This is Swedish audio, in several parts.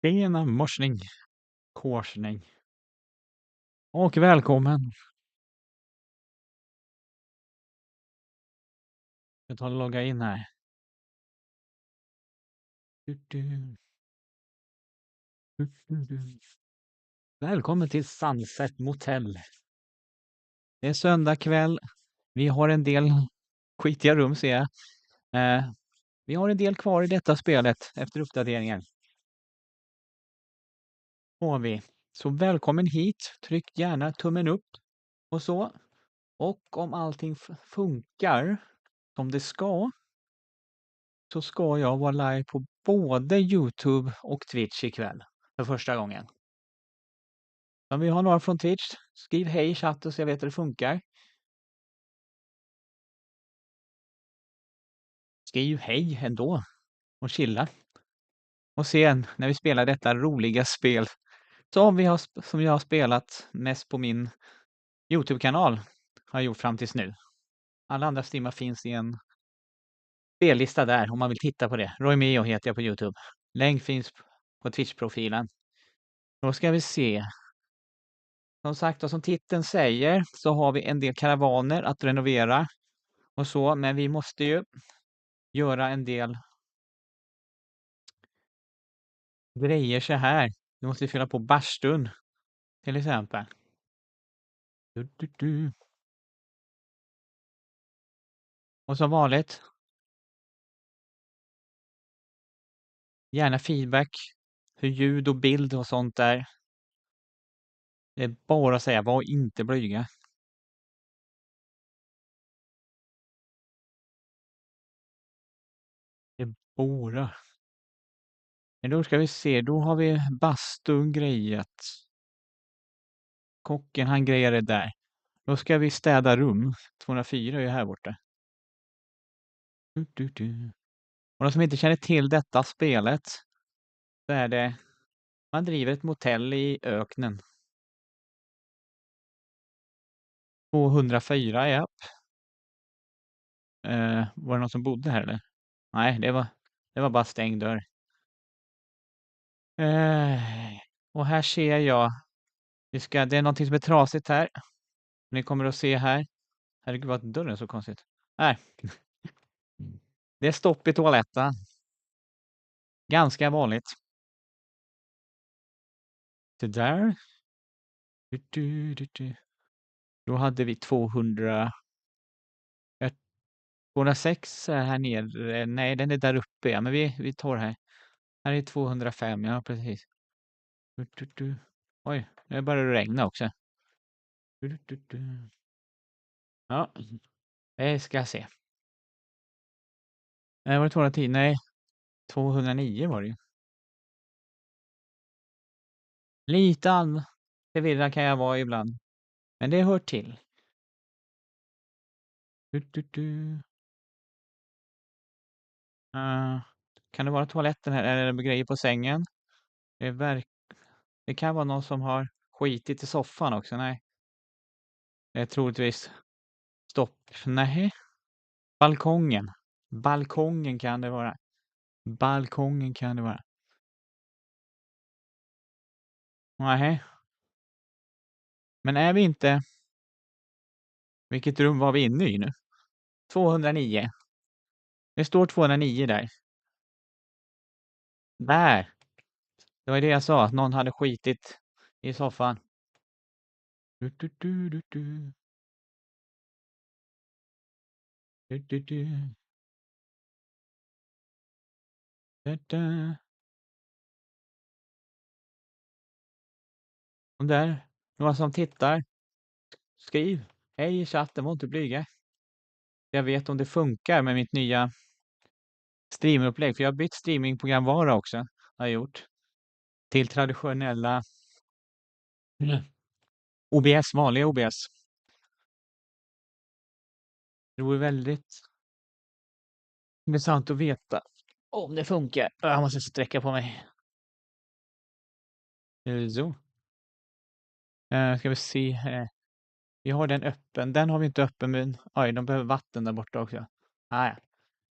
Tjena morsning, korsning och välkommen. Jag tar och logga in här. Du. Välkommen till Sunset Motel. Det är söndag kväll. Vi har en del skitiga rum ser jag. Vi har en del kvar i detta spelet efter uppdateringen. Har vi. Så välkommen hit. Tryck gärna tummen upp och så. Och om allting funkar som det ska, så ska jag vara live på både YouTube och Twitch ikväll för första gången. Om vi har några från Twitch, skriv hej i chatten så jag vet att det funkar. Skriv hej ändå och chilla. Och sen när vi spelar detta roliga spel som jag har spelat mest på min YouTube-kanal har jag gjort fram tills nu. Alla andra streamar finns i en spellista där om man vill titta på det. Roy Meo heter jag på YouTube. Länk finns på Twitch-profilen. Då ska vi se. Som sagt, och som titeln säger så har vi en del karavaner att renovera och så, men vi måste ju göra en del grejer så här. Vi måste fylla på barstun till exempel. Och som vanligt, gärna feedback hur ljud och bild och sånt är. Det är bara att säga, var inte blyga. Det är bara. Men då ska vi se, då har vi bastun grejat. Kocken han grejer det där. Då ska vi städa rum. 204 är ju här borta. Och de som inte känner till detta spelet så är det, man driver ett motell i öknen. 204 är upp. Var det någon som bodde här eller? Nej, det var bara stängd dörr. Och här ser jag, det är någonting som är trasigt här. Ni kommer att se här. Herregud vad dörren är så konstigt. Nej. Det är stopp i toaletten. Ganska vanligt. Det där. Då hade vi 206 här nere. Nej, den är där uppe. Ja, men vi tar här. Här är 205. Ja, precis. Oj, det börjar regna också. Ja, det ska jag se. Var det 210? Nej, 209 var det ju. Lite förvirrad kan jag vara ibland. Men det hör till. Kan det vara toaletten här? Eller är det grejer på sängen? Det kan vara någon som har skitit i soffan också. Nej. Det är troligtvis stopp. Nej. Balkongen. Balkongen kan det vara. Balkongen kan det vara. Nej. Men är vi inte... Vilket rum var vi inne i nu? 209. Det står 209 där. Där. Det var det jag sa. Att någon hade skitit i soffan. Och där. Några som tittar. Skriv. Hej i chatten, var inte blyga. Jag vet om det funkar med mitt nya streamupplägg. För jag har bytt streamingprogramvara också. Har jag gjort. Till traditionella OBS, vanliga OBS. Det vore väldigt intressant att veta om det funkar. Jag måste sträcka på mig. Så. Ska vi se. Vi har den öppen. Den har vi inte öppen. Men oj, de behöver vatten där borta också. Ah, ja.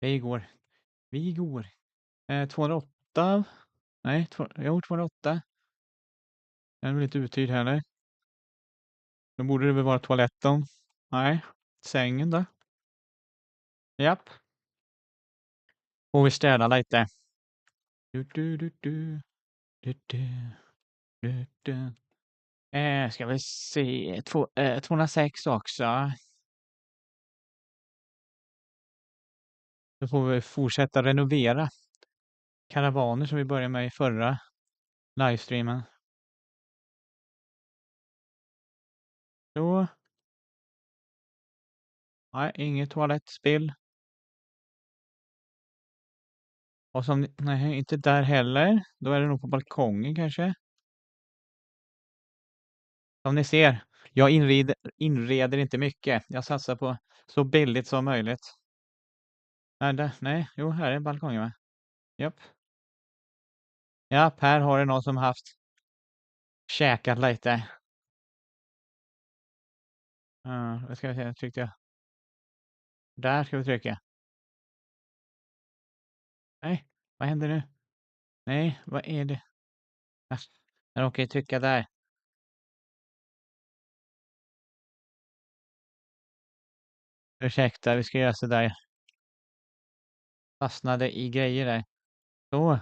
Vi går. 208. Nej, jo 208. Den är väl inte uthyrd heller. Då borde det väl vara toaletten. Nej, sängen då. Japp. Och vi städar lite. Du, du, du, du. Du, du, du, du. Ska vi se. 206 också. Då får vi fortsätta renovera karavaner som vi började med i förra livestreamen. Så. Nej, inget toalettspill. Och som, nej, inte där heller. Då är det nog på balkongen kanske. Som ni ser, jag inreder inte mycket. Jag satsar på så billigt som möjligt. Nej, jo, här är balkongen va? Japp. Japp, här har det någon som haft käkat lite. Vad ska vi se, tryckte jag. Där ska vi trycka. Nej, vad händer nu? Nej, vad är det? Jag råkar trycka där. Ursäkta, vi ska göra så där. Fastnade i grejer där. Så.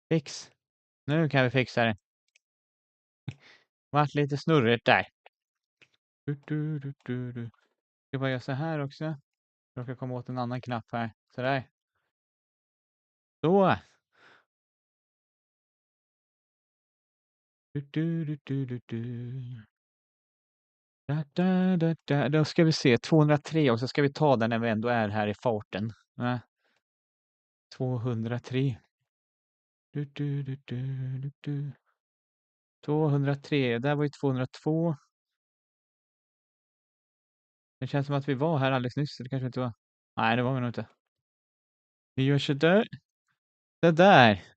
Fix. Nu kan vi fixa det. Vart lite snurrigt där. Du. Ska bara göra så här också. Jag råkar komma åt en annan knapp här. Så där. Så. Du. Då ska vi se. 203 och så ska vi ta den när vi ändå är här i farten. 203. Du. 203. Där var ju 202. Det känns som att vi var här alldeles nyss. Det kanske inte var. Nej, det var vi nog inte. Vi gör så där. Det där.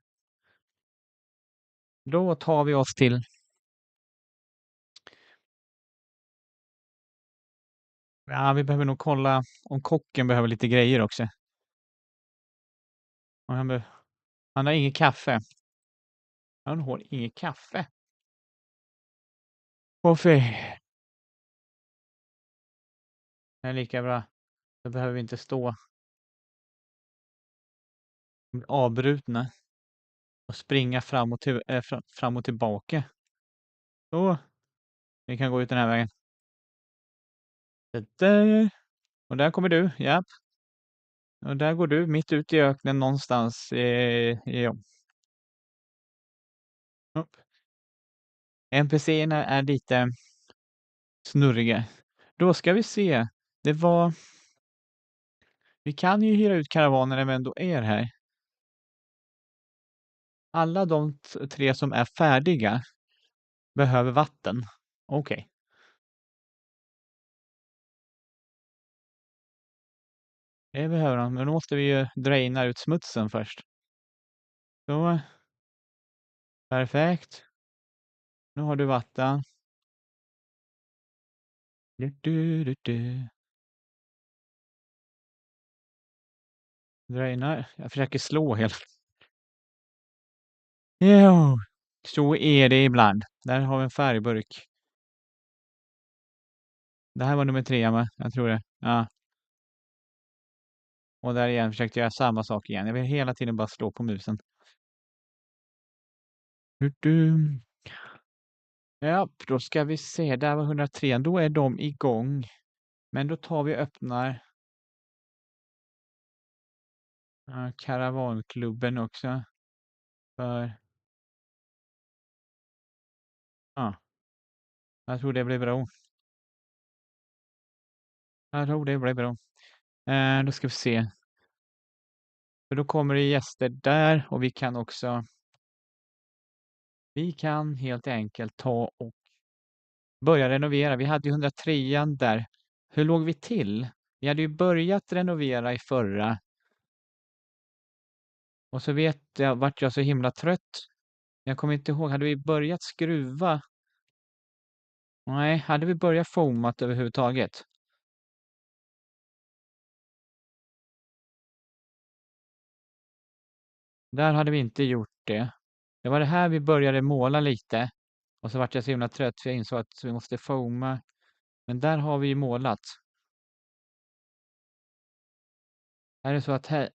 Då tar vi oss till. Ja, vi behöver nog kolla om kocken behöver lite grejer också. Och han har inget kaffe. Han har inget kaffe. Kaffe. Det är lika bra. Då behöver vi inte stå avbrutna och springa fram och tillbaka. Så. Vi kan gå ut den här vägen. Det där. Och där kommer du. Ja. Och där går du mitt ut i öknen någonstans. Ja. Upp. NPC:erna är lite snurriga. Då ska vi se. Det var. Vi kan ju hyra ut karavaner när vi ändå är här. Alla de 3 som är färdiga behöver vatten. Okej. Det behöver de, men då måste vi ju draina ut smutsen först. Så. Perfekt. Nu har du vatten. Du. Drainar. Jag försöker slå helt. Jo, så är det ibland. Där har vi en färgburk. Det här var nummer 3 va? Jag tror det. Ja. Och där igen försökte jag göra samma sak igen. Jag vill hela tiden bara slå på musen. Du. Ja, då ska vi se. Där var 103. Då är de igång. Men då tar vi och öppnar Karavanklubben också. För ja, jag tror det blir bra. Jag tror det blir bra. Då ska vi se. För då kommer det gäster där och vi kan helt enkelt ta och börja renovera. Vi hade ju 103 där. Hur låg vi till? Vi hade ju börjat renovera i förra. Och så vart jag så himla trött. Jag kommer inte ihåg, hade vi börjat skruva? Nej, hade vi börjat foamat överhuvudtaget? Där hade vi inte gjort det. Det var det här vi började måla lite. Och så vart jag så himla trött för jag insåg att vi måste foama. Men där har vi ju målat. Är det så att här...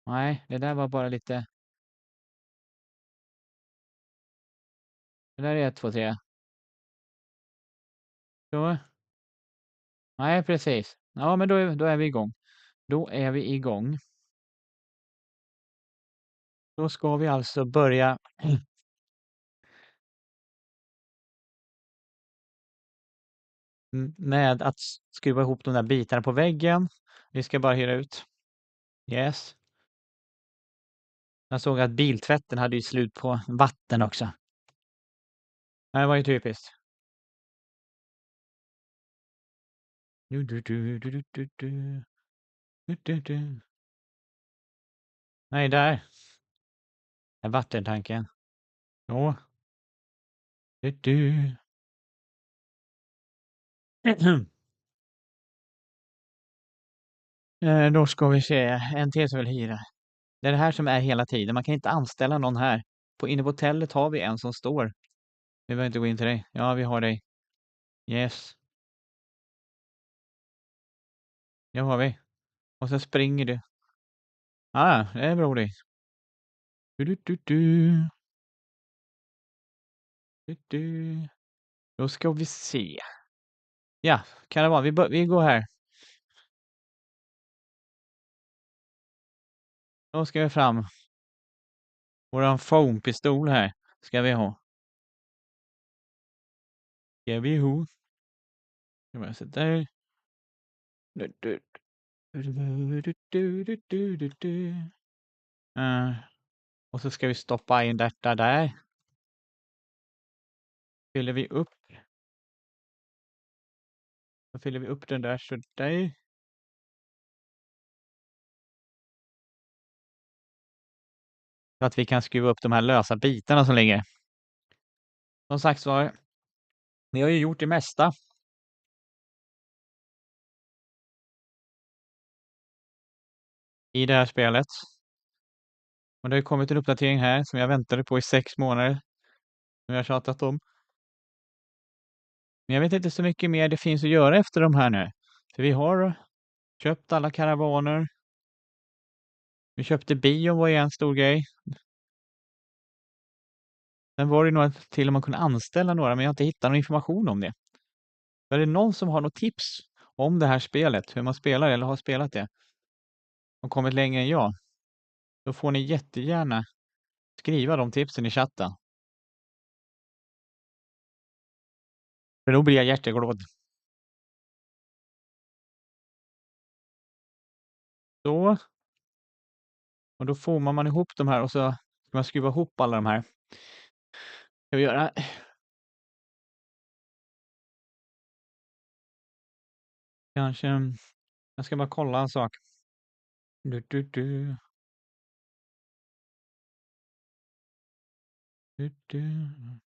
Nej, det där var bara lite... Det där är 1, 2, 3. Så. Nej, precis. Ja, men då är vi igång. Då är vi igång. Då ska vi alltså börja med att skruva ihop de där bitarna på väggen. Vi ska bara hyra ut. Yes. Jag såg att biltvätten hade ju slut på vatten också. Det var ju typiskt. Nej, där är vattentanken. Så. Då ska vi se. En till som vill hyra. Det är det här som är hela tiden. Man kan inte anställa någon här. Inne på hotellet har vi en som står. Vi behöver inte gå in till dig. Ja, vi har dig. Yes. Det har vi. Och sen springer du. Ah, det är bra det. Då ska vi se. Ja, kan det vara. Vi går här. Då ska vi fram. Våran foampistol här ska vi ha. Ska vi ha. Ska vi sätta där. Och så ska vi stoppa in detta där. Fyller vi upp. Då fyller vi upp den där så där. Så att vi kan skruva upp de här lösa bitarna som ligger. Som sagt var, vi har ju gjort det mesta. I det här spelet. Och det har kommit en uppdatering här som jag väntade på i 6 månader. Som jag har tjatat om. Men jag vet inte så mycket mer det finns att göra efter de här nu. För vi har köpt alla karavaner. Vi köpte bion var en stor grej. Sen var det några till om man kunde anställa några, men jag har inte hittat någon information om det. Är det någon som har något tips om det här spelet, hur man spelar eller har spelat det och kommit längre än jag, då får ni jättegärna skriva de tipsen i chatten. För då blir jag jätteglad. Så. Och då får man ihop de här och så ska man skruva ihop alla de här. Ska vi göra? Kanske. Jag ska bara kolla en sak. Du, du, du. Du, du,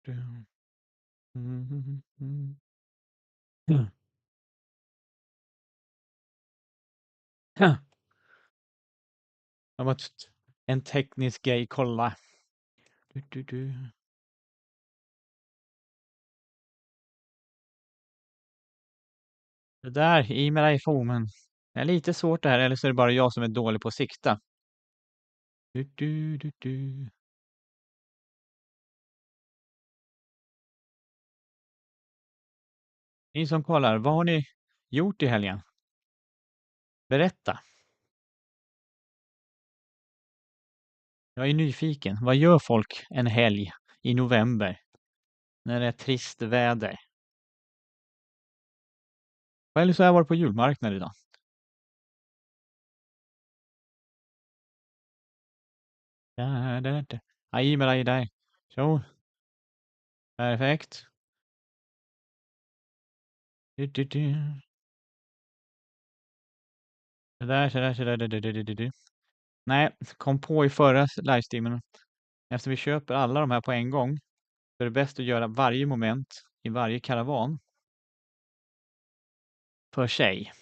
du. Mm, mm, mm. Ja. Det var en teknisk grej, kolla. Du, du, du. Det där, i med dig foamen. Det är lite svårt det här, eller så är det bara jag som är dålig på att sikta. Du, du, du, du. Ni som kollar, vad har ni gjort i helgen? Berätta. Jag är nyfiken. Vad gör folk en helg i november när det är trist väder? Eller så har jag varit på julmarknad idag. Ja, i med dig där. Så. Perfekt. Du, du, du. Så där, så där, så där. Du. Nej, kom på i förra livestreamen. Eftersom vi köper alla de här på en gång så är det bäst att göra varje moment i varje karavan för sig.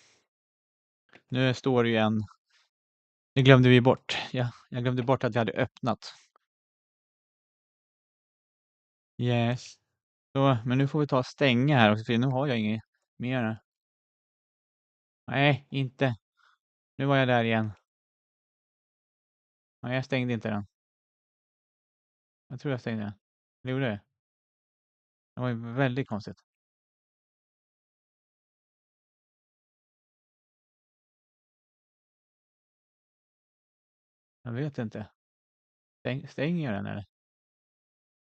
Nu står det ju en Det glömde vi bort. Ja, jag glömde bort att vi hade öppnat. Yes. Så, men nu får vi ta och stänga här också, för nu har jag inget mer. Nej, inte. Nu var jag där igen. Nej, jag stängde inte den. Jag tror jag stängde den. Det gjorde det. Det var ju väldigt konstigt. Jag vet inte. Stänger jag den eller?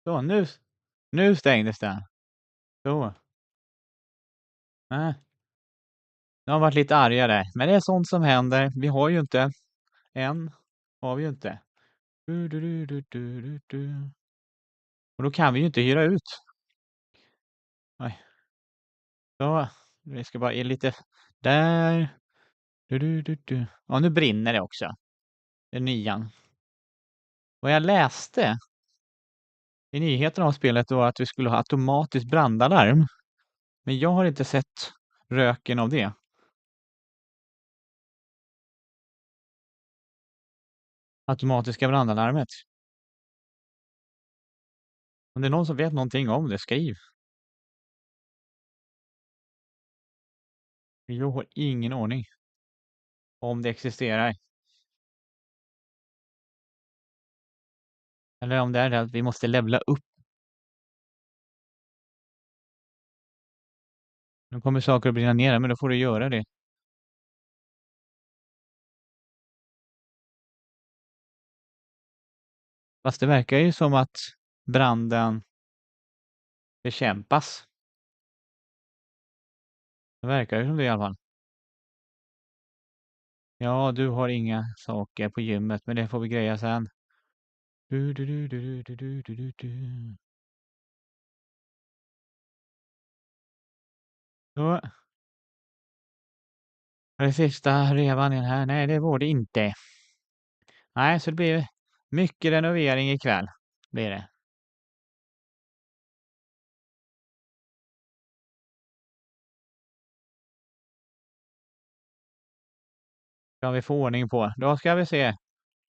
Så, nu stängdes den. Så. Nej, jag har varit lite argare. Men det är sånt som händer. Vi har ju inte. Än har vi ju inte. Du. Och då kan vi ju inte hyra ut. Oj. Så. Vi ska bara ge lite där. Du. Ja, nu brinner det också. Det är nian. Vad jag läste i nyheterna om spelet var att vi skulle ha automatiskt brandalarm. Men jag har inte sett röken av det. Automatiska brandalarmet. Om det är någon som vet någonting om det, skriv. Jag har ingen aning om det existerar. Eller om det är det att vi måste levla upp. Nu kommer saker att brinna ner, men då får du göra det. Fast det verkar ju som att branden bekämpas. Det verkar ju som det i alla fall. Ja, du har inga saker på gymmet, men det får vi greja sen. Du. Så. Är det sista revan här? Nej, det var det inte. Nej, så det blir mycket renovering ikväll. Blir det. Ska vi få ordning på. Då ska vi se.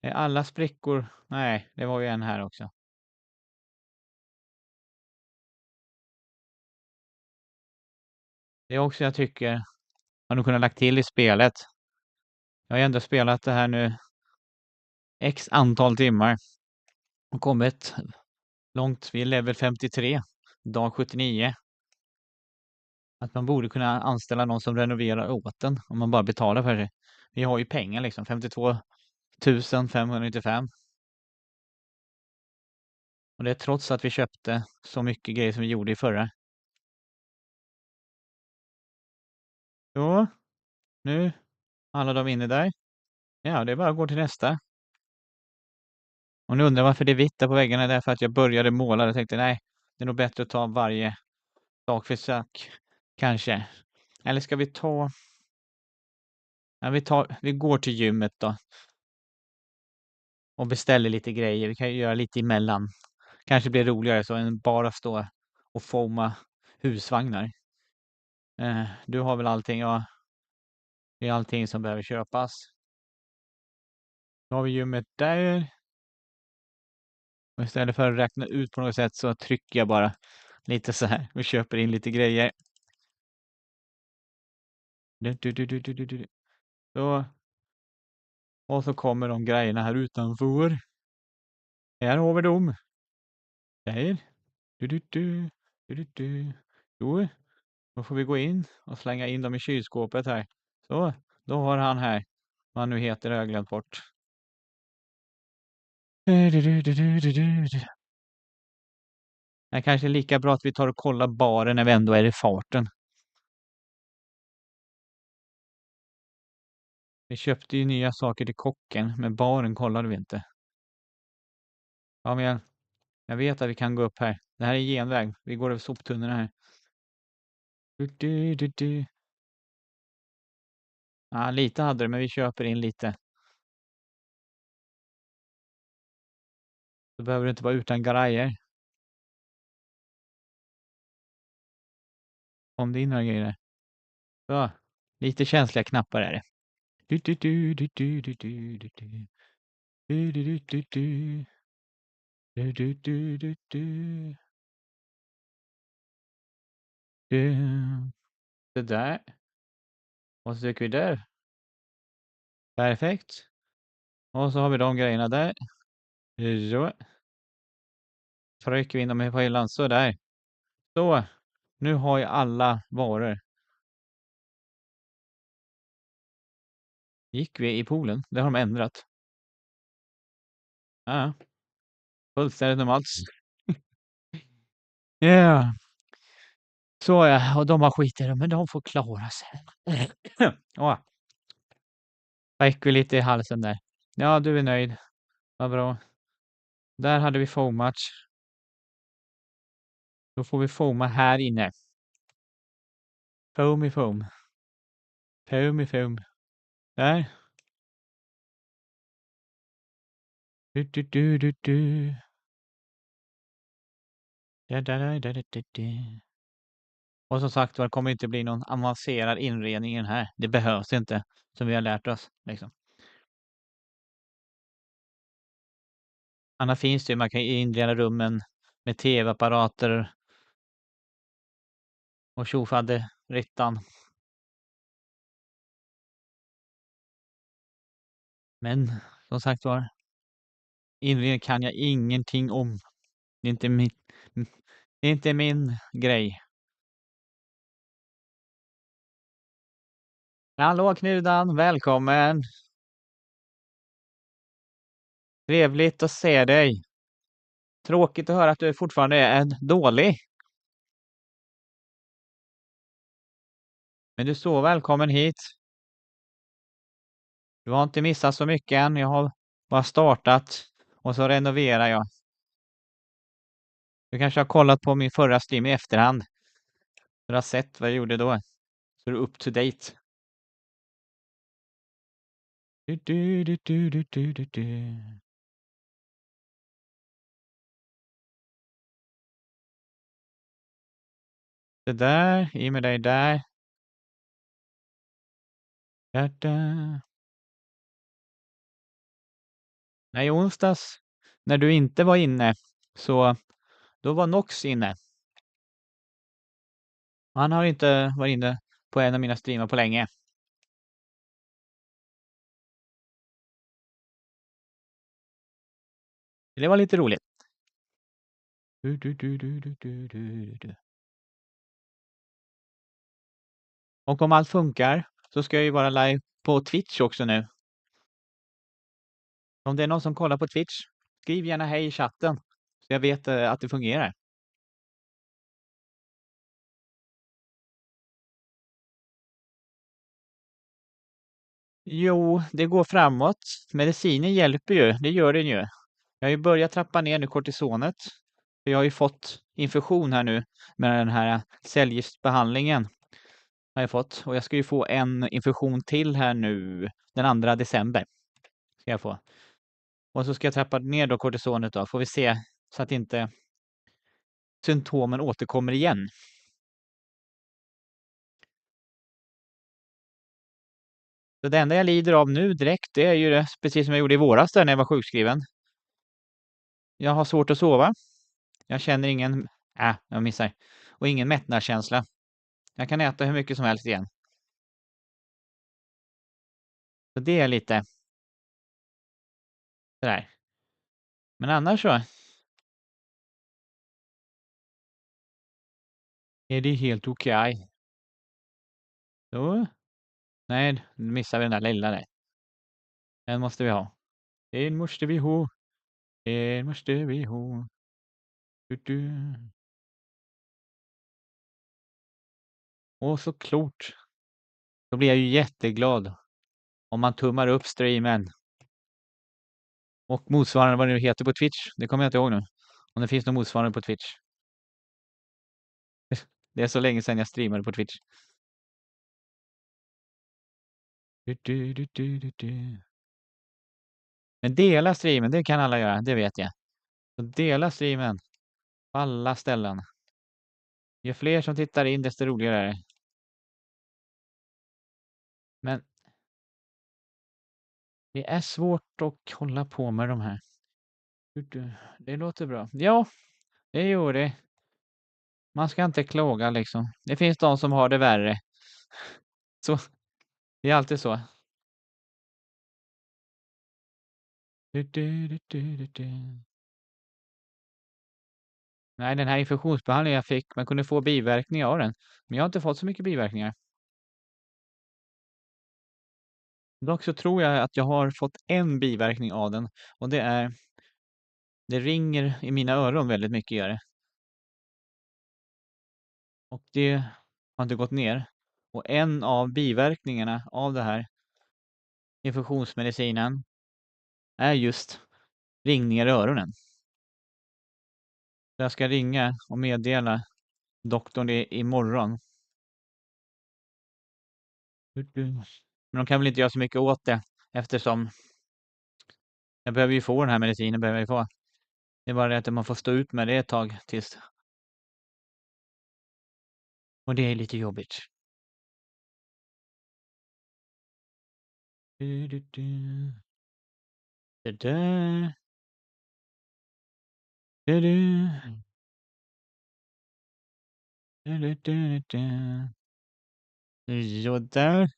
Är alla sprickor? Nej, det var ju en här också. Det är också jag tycker man nog kunnat lagt till i spelet. Jag har ju ändå spelat det här nu x antal timmar och kommit långt. Vi är level 53, dag 79. Att man borde kunna anställa någon som renoverar åt en om man bara betalar för det. Vi har ju pengar liksom, 52 595. Och det är trots att vi köpte så mycket grejer som vi gjorde i förra. Så, nu alla de inne där. Ja, det är bara att gå till nästa. Och nu undrar varför det är vitt där på väggarna. Det är för att jag började måla och tänkte nej, det är nog bättre att ta varje sak för sak. Kanske. Eller ska vi ta... Ja, vi går till gymmet då. Och beställer lite grejer. Vi kan ju göra lite emellan. Kanske blir roligare så än bara stå och forma husvagnar. Du har väl allting? Ja, det är allting som behöver köpas. Då har vi gymmet där. Och istället för att räkna ut på något sätt så trycker jag bara lite så här och köper in lite grejer. Du. Så. Och så kommer de grejerna här utanför. Här har vi dem. Där. Du. Jo, då får vi gå in och slänga in dem i kylskåpet här. Så, då har han här. Vad han nu heter har jag glömt bort. Det kanske är lika bra att vi tar och kollar baren när vi ändå är i farten. Vi köpte ju nya saker till kocken, men baren kollade vi inte. Ja, men jag vet att vi kan gå upp här. Det här är genväg. Vi går över soptunnorna här. Ja, lite hade det, men vi köper in lite. Då behöver du inte vara utan garajer. Om det är några grejer. Så, lite känsliga knappar är det. Du, du, du, du, du, du, du, du, du. Du, du, du, du, du. Du, du, du, du, du. Du. Det där. Och så trycker vi där. Perfekt. Och så har vi de grejerna där. Så. Trycker vi in dem på hyllan. Så där. Så. Nu har jag alla varor. Gick vi i poolen? Det har de ändrat. Ja. Fullständigt normalt. Ja. Så ja, och de har skit i det, men de får klara sig. Åh, fick vi lite i halsen där. Ja, du är nöjd. Vad bra. Där hade vi foamat. Då får vi foama här inne. Foam i foam. Foam i foam. Där. Du, du, du, du, du. Da, da, da, da, da, da, da. Och som sagt var, det kommer inte bli någon avancerad inredning i den här. Det behövs inte, som vi har lärt oss. Liksom. Annars finns det ju, man kan inreda rummen med tv-apparater och tjofaderittan. Men som sagt var, inredning kan jag ingenting om. Det är inte det är inte min grej. Hallå Knudan, välkommen! Trevligt att se dig. Tråkigt att höra att du fortfarande är dålig. Men du är så välkommen hit. Du har inte missat så mycket än. Jag har bara startat och så renoverar jag. Du kanske har kollat på min förra stream i efterhand. Du har sett vad jag gjorde då. Så är du up to date. Du, du, du, du, du, du, du, du. Det där, i med dig där. Da, da. Nej, i onsdags när du inte var inne så då var Nox inne. Han har inte varit inne på en av mina streamar på länge. Det var lite roligt. Du, du, du, du, du, du, du, du. Och om allt funkar så ska jag ju vara live på Twitch också nu. Om det är någon som kollar på Twitch, skriv gärna hej i chatten så jag vet att det fungerar. Jo, det går framåt. Medicinen hjälper ju, det gör den ju. Jag har ju börjat trappa ner nu kortisonet. Jag har ju fått infektion här nu med den här cellgiftsbehandlingen. Har jag fått. Och jag ska ju få en infektion till här nu den 2 december. Ska jag få. Och så ska jag trappa ner då kortisonet då. Får vi se så att inte symptomen återkommer igen. Så det enda jag lider av nu direkt, det är ju det, precis som jag gjorde i våras där när jag var sjukskriven. Jag har svårt att sova. Jag känner ingen, jag missar. Och ingen mättnadskänsla. Jag kan äta hur mycket som helst igen. Så det är lite sådär. Men annars så är det helt okej. Så. Nej, nu missar vi den där lilla där. Den måste vi ha. Den måste vi ha. Den måste vi ha. Du, du. Och såklart. Då blir jag ju jätteglad om man tummar upp streamen. Och motsvarande vad det nu heter på Twitch. Det kommer jag inte ihåg nu. Om det finns något motsvarande på Twitch. Det är så länge sedan jag streamade på Twitch. Du, du, du, du, du, du. Men dela streamen, det kan alla göra, det vet jag. Så dela streamen på alla ställen. Ju fler som tittar in, desto roligare är det. Men Det är svårt att hålla på med de här. Det låter bra. Ja, det gör det. Man ska inte klaga liksom. Det finns de som har det värre. Så, det är alltid så. Nej, den här infektionsbehandlingen jag fick, man kunde få biverkningar av den. Men jag har inte fått så mycket biverkningar. Dock så tror jag att jag har fått en biverkning av den. Och det ringer i mina öron väldigt mycket gör det. Och det har inte gått ner. Och en av biverkningarna av det här infektionsmedicinen är just ringningar i öronen. Så jag ska ringa och meddela doktorn det imorgon. Men de kan väl inte göra så mycket åt det eftersom jag behöver ju få den här medicinen. Behöver jag få. Det är bara det att man får stå ut med det ett tag tills. Och det är lite jobbigt. Det där. Så där.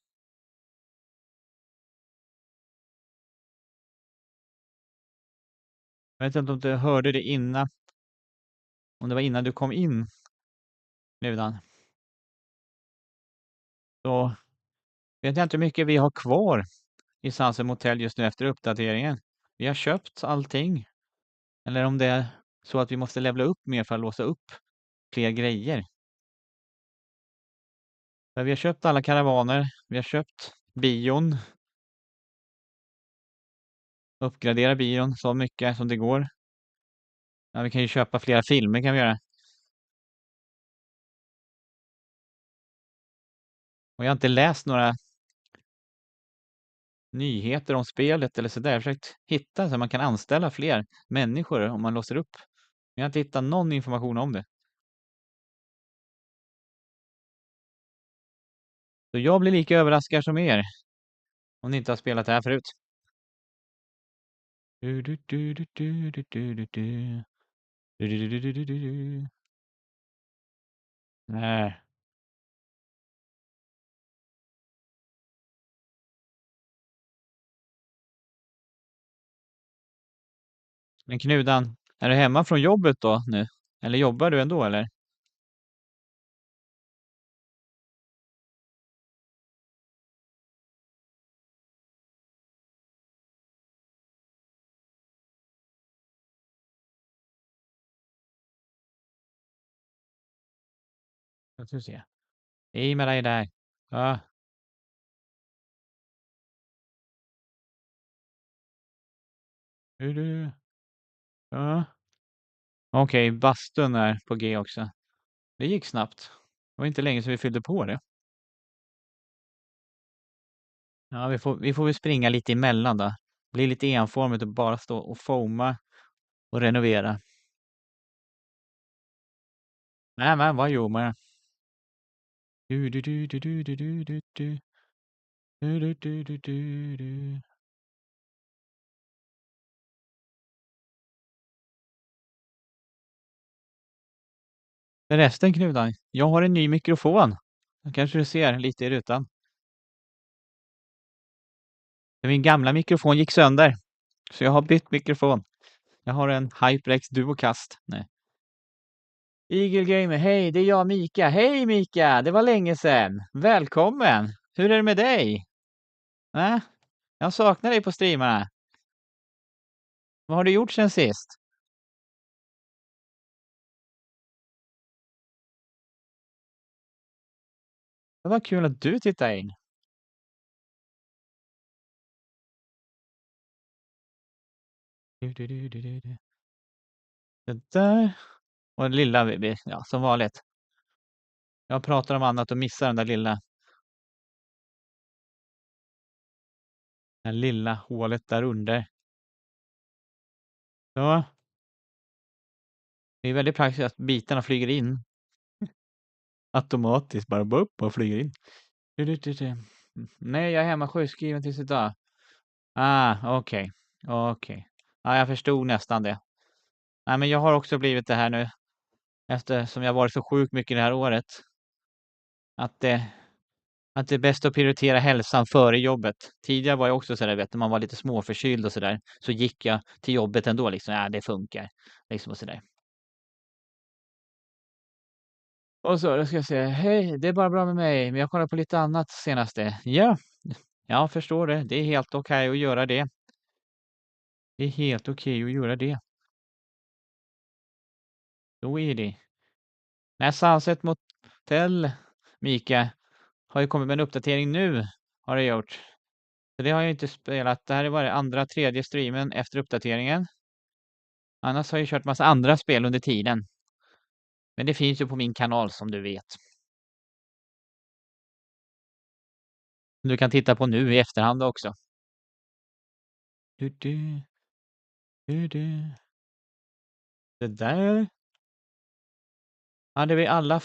Jag vet inte om du hörde det innan. Om det var innan du kom in. Redan. Så vet jag inte hur mycket vi har kvar i Sunset Motel just nu efter uppdateringen. Vi har köpt allting. Eller om det är så att vi måste levla upp mer för att låsa upp fler grejer. För vi har köpt alla karavaner. Vi har köpt bion. Uppgradera bion så mycket som det går. Ja, vi kan ju köpa flera filmer kan vi göra. Och jag har inte läst några nyheter om spelet eller sådär. Jag har försökt hitta så att man kan anställa fler människor om man låser upp. Men jag har inte hittat någon information om det. Så jag blir lika överraskad som er. Om ni inte har spelat det här förut. Nej. Men Knudan, är du hemma från jobbet då nu? Eller jobbar du ändå eller? Jag ska se. Hej med dig där. Ja. Hur du? Ja. Okej, bastun är på G också. Det gick snabbt. Det var inte länge sedan vi fyllde på det. Ja, vi får väl springa lite emellan då. Bli lite enformigt och bara stå och foama och renovera. Nej, men vad gör man? Du, du, du, du, du, du, du, du, du. Du, du, du, du, du, du. Förresten Knudan, jag har en ny mikrofon. Det kanske du ser lite i rutan. Min gamla mikrofon gick sönder. Så jag har bytt mikrofon. Jag har en HyperX Duocast. Nej. Eagle Gamer, hej, det är jag Mika. Hej Mika, det var länge sedan. Välkommen. Hur är det med dig? Jag saknar dig på streamarna. Vad har du gjort sen sist? Det var kul att du tittade in. Det där. Och den lilla, ja, som vanligt. Jag pratar om annat och missar den där lilla. Det lilla hålet där under. Så. Det är väldigt praktiskt att bitarna flyger in. Automatiskt bara upp och flyger in. Nej, jag är hemma sjukskriven tills idag. Okej. Okej. Ja, jag förstod nästan det. Nej, men jag har också blivit det här nu eftersom jag varit så sjuk mycket det här året. Att det att det är bäst att prioritera hälsan före jobbet. Tidigare var jag också så där, vet, när man var lite småförkyld och så där, så gick jag till jobbet ändå liksom. Ja, det funkar liksom och så där. Och så då ska jag säga: "Hej, det är bara bra med mig, men jag kollar på lite annat senaste." Ja, jag förstår det. Det är helt okej att göra det. Det är helt okej att göra det. Så är det. Nej, Sunset Motel, Mika, har ju kommit med en uppdatering nu, har det gjort. Så det har jag inte spelat. Det här är bara andra, tredje streamen efter uppdateringen. Annars har jag kört massa andra spel under tiden. Men det finns ju på min kanal som du vet. Du kan titta på nu i efterhand också. Du, du, du, du. Det där hade vi alla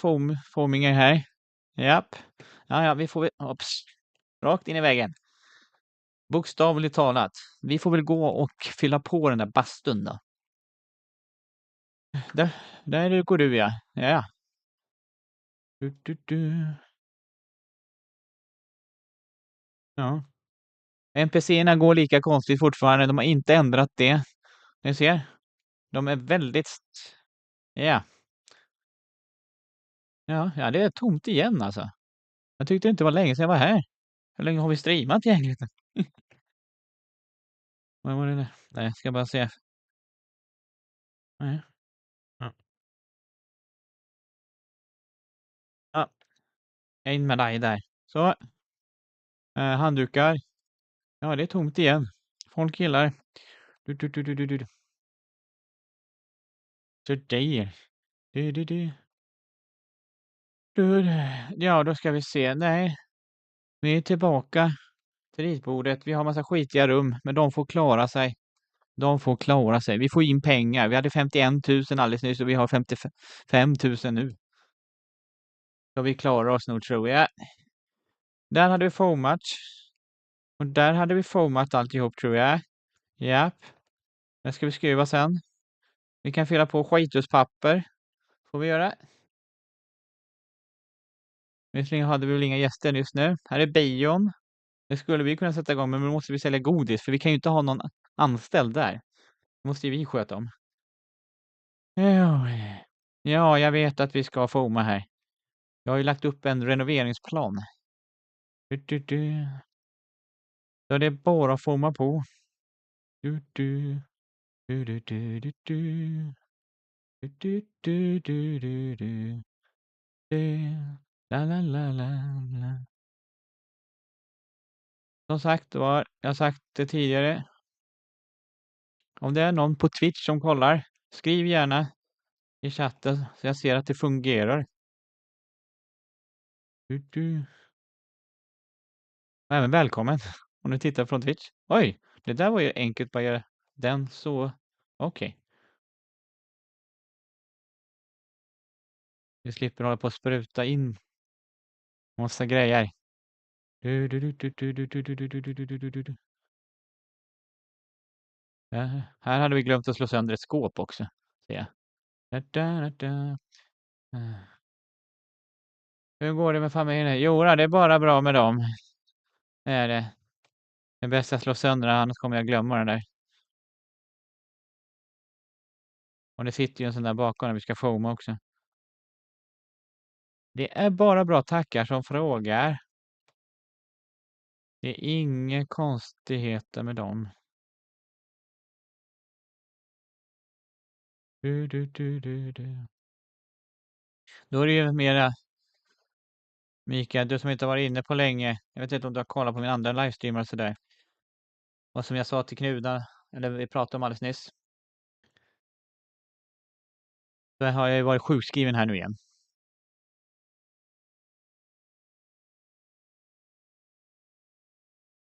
fomingar här. Japp. Ja, ja, vi får väl... Ops. Rakt in i väggen. Bokstavligt talat. Vi får väl gå och fylla på den där bastun då. Där går du ja. Ja. Du, du, du. Ja. NPC:erna går lika konstigt fortfarande. De har inte ändrat det. Ni ser. De är väldigt... Ja. Ja, det är tomt igen alltså. Jag tyckte inte det var länge sedan jag var här. Hur länge har vi streamat egentligen? Vad var det där? Nej, jag ska bara se. Nej. Ja. Ja, in med dig där. Så. Handdukar. Ja, det är tomt igen. Folk gillar. Du. Så där. Du. Du. Ja, då ska vi se. Nej, vi är tillbaka till ritbordet. Vi har massa skitiga rum, men de får klara sig. De får klara sig. Vi får in pengar. Vi hade 51 000 alldeles nyss och vi har 55 000 nu. Så vi klarar oss nog tror jag. Där hade vi format. Och där hade vi format alltihop tror jag. Japp. Det ska vi skriva sen. Vi kan fylla på skithuspapper. Får vi göra. Visserligen hade vi väl inga gäster just nu. Här är bion. Det skulle vi kunna sätta igång men nu måste vi sälja godis för vi kan ju inte ha någon anställd där. Det måste ju vi sköta om. Ja, ja, jag vet att vi ska forma här. Jag har ju lagt upp en renoveringsplan. Du. Så det är bara att forma på. Du. Du. Du. La. Som sagt var, jag har sagt det tidigare. Om det är någon på Twitch som kollar, skriv gärna i chatten så jag ser att det fungerar. Du. Även välkommen om du tittar från Twitch. Oj, det där var ju enkelt bara göra den så. Okej. Vi slipper hålla på och spruta in massa grejer. Du. Här hade vi glömt att slå sönder ett skåp också. Ser jag. Da. Hur går det med familjen? Jo, det är bara bra med dem. Det är det. Det är bäst att slå sönder annars kommer jag glömma den där. Och det sitter ju en sån där bakom när vi ska foama också. Det är bara bra tackar som frågar. Det är inga konstigheter med dem. Du. Då är det ju mera Mikael, du som inte har varit inne på länge. Jag vet inte om du har kollat på min andra livestreamer och sådär. Och som jag sa till Knuda, eller vi pratade om alldeles nyss. Så har jag ju varit sjukskriven här nu igen.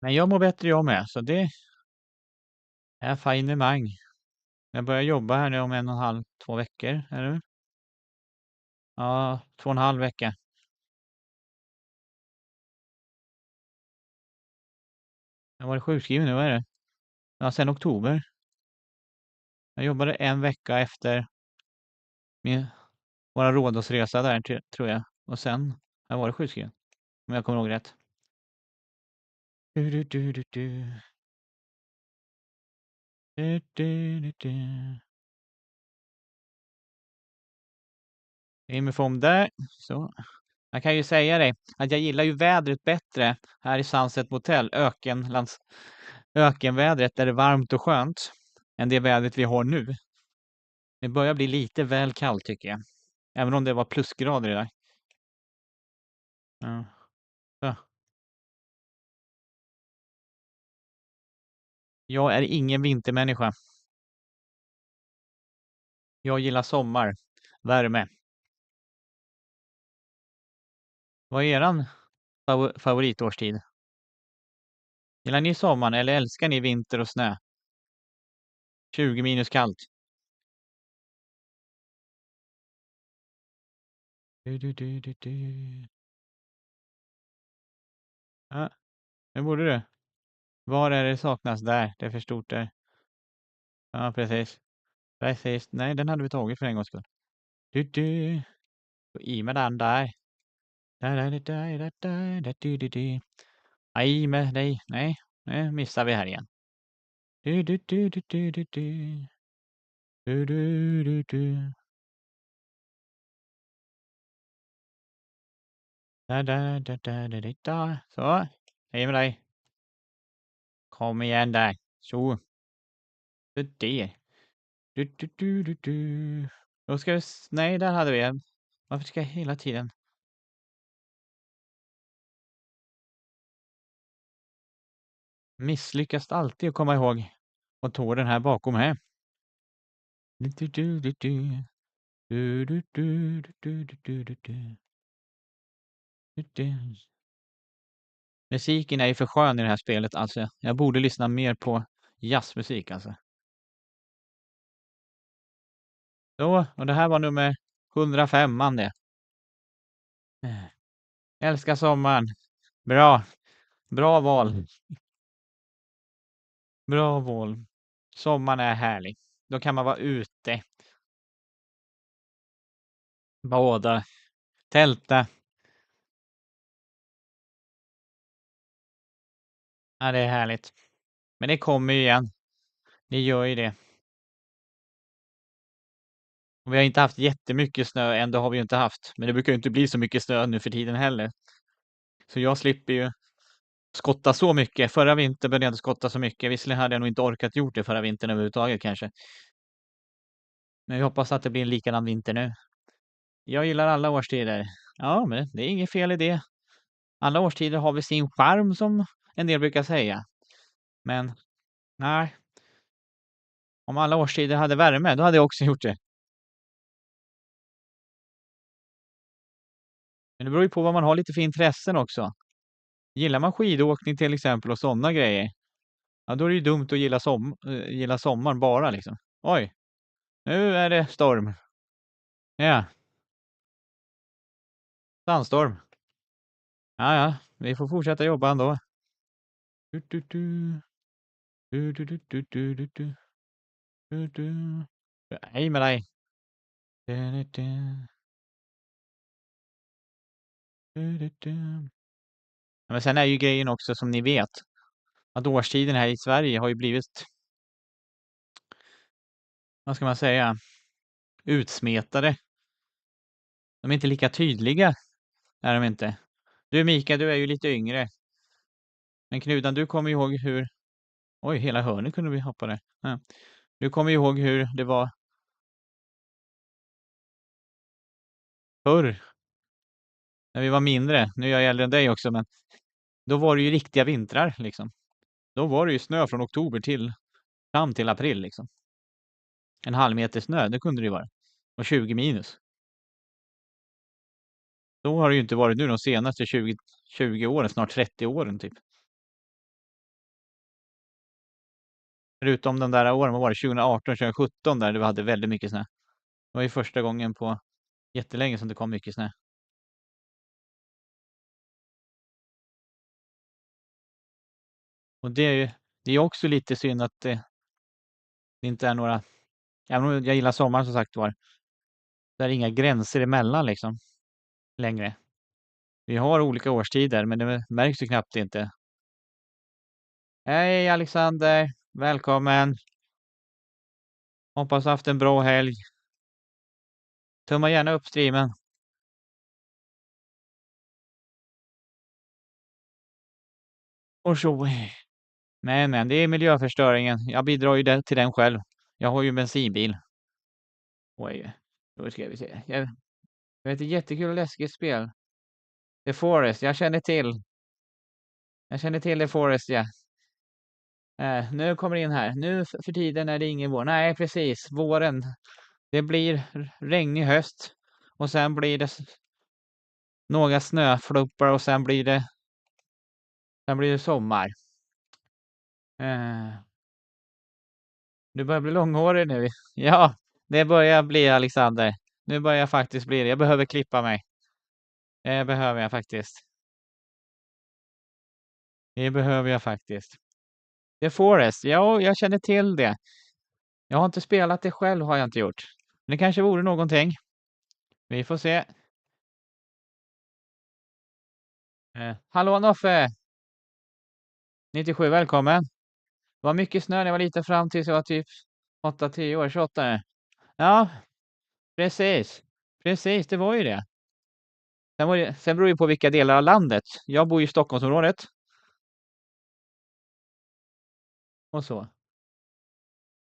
Men jag mår bättre jag med, så det är finemang. Jag börjar jobba här nu om 1,5, 2 veckor, är det? Ja, 2,5 vecka. Jag har varit sjukskriven nu, vad är det? Ja, sen oktober. Jag jobbade en vecka efter min våra Rhodosresa där tror jag. Och sen har jag varit sjukskriven. Om jag kommer ihåg rätt. Du, du, du, du, du. Du, du, du, du. In med form där. Så. Jag kan ju säga dig att jag gillar ju vädret bättre här i Sunset Motel, ökenvädret där det är varmt och skönt, än det vädret vi har nu. Det börjar bli lite väl kallt tycker jag. Även om det var plusgrader idag. Ja. Så. Jag är ingen vintermänniska. Jag gillar sommar, värme. Vad är eran favoritårstid? Gillar ni sommaren eller älskar ni vinter och snö? 20 minus kallt. Du, du, du, du, du. Ja, det borde du. Var är det saknas? Där, det är för stort där. Ja, precis. Precis. Nej, den hade vi tagit för en gångs skull. Du, du. Få i med den där. Där, där, där, där, där, där, där, du, du, du. Nej, med dig. Nej, nu missar vi här igen. Du, du, du, du, du, du, du. Du, du, du, du. Där, där, där, där, där, där, där. Så, hej med dig. Kom igen där. Så, det där. Du, du, du, du, du. Då ska vi... Nej, där hade vi en. Varför ska jag hela tiden... Misslyckas alltid att komma ihåg motoren här bakom här. Du, du, du, du, du. Du, du, du, du, du, du, du, du. Du, du. Musiken är ju för skön i det här spelet. Alltså, jag borde lyssna mer på jazzmusik alltså. Så, och det här var nummer 105 man det. Älskar sommaren. Bra. Bra val. Bra val. Sommaren är härlig. Då kan man vara ute. Bada. Tälta. Ja, det är härligt. Men det kommer ju igen. Det gör ju det. Och vi har inte haft jättemycket snö än, det har vi ju inte haft. Men det brukar ju inte bli så mycket snö nu för tiden heller. Så jag slipper ju skotta så mycket. Förra vintern behövde jag inte skotta så mycket. Visserligen hade jag nog inte orkat gjort det förra vintern överhuvudtaget kanske. Men vi hoppas att det blir en likadan vinter nu. Jag gillar alla årstider. Ja, men det är inget fel i det. Alla årstider har väl sin charm som en del brukar säga. Men nej, om alla årstider hade värme, då hade jag också gjort det. Men det beror ju på vad man har lite för intressen också. Gillar man skidåkning till exempel och sådana grejer, ja, då är det ju dumt att gilla sommaren bara liksom. Oj, nu är det storm. Ja, sandstorm. Ja, ja, vi får fortsätta jobba ändå. Du, du, du. Du, du, du, du, du, du, du. Du, du. Hej med dig. Du, du, du. Du, du, du. Ja, men sen är ju grejen också som ni vet att årstiden här i Sverige har ju blivit, vad ska man säga, utsmetade. De är inte lika tydliga, är de inte. Du Mika, du är ju lite yngre. Men Knudan, du kommer ihåg hur... Oj, hela hörnet kunde vi hoppa där. Ja. Du kommer ihåg hur det var förr, när vi var mindre. Nu är jag äldre än dig också, men då var det ju riktiga vintrar liksom. Då var det ju snö från oktober till fram till april liksom. En halv meter snö, det kunde det ju vara. Och 20 minus. Då har det ju inte varit nu de senaste 20 åren, snart 30 åren typ. Förutom de där åren, vad var det, 2018, 2017 där det hade väldigt mycket snö. Det var ju första gången på jättelänge som det kom mycket snö. Och det är ju Det är också lite synd att det inte är några, även om jag gillar sommaren som sagt var, det är inga gränser emellan liksom längre. Vi har olika årstider, men det märks ju knappt inte. Hej Alexander, välkommen. Hoppas du haft en bra helg. Tumma gärna upp streamen. Och så. Men det är miljöförstöringen. Jag bidrar ju till den själv. Jag har ju en bensinbil. Oj, då ska vi se. Jag vet, ett jättekul och läskigt spel. The Forest, jag känner till. Jag känner till The Forest, ja. Nu kommer det in här. Nu för tiden är det ingen vår. Nej, precis. Våren. Det blir regnig höst. Och sen blir det några snöfluppar och sen blir det sommar. Eh, Du börjar bli långhårig nu. Ja, det börjar bli Alexander. Nu börjar jag faktiskt bli det. Jag behöver klippa mig. Det behöver jag faktiskt. Det behöver jag faktiskt. The Forest. Ja, jag känner till det. Jag har inte spelat det själv, har jag inte gjort. Men det kanske vore någonting. Vi får se. Hallå Noffe! 97, välkommen. Det var mycket snö när jag var liten fram tills jag var typ 8-10 år, 28 nu. Ja, precis. Precis, det var ju det. Sen beror det på vilka delar av landet. Jag bor i Stockholmsområdet. Och så.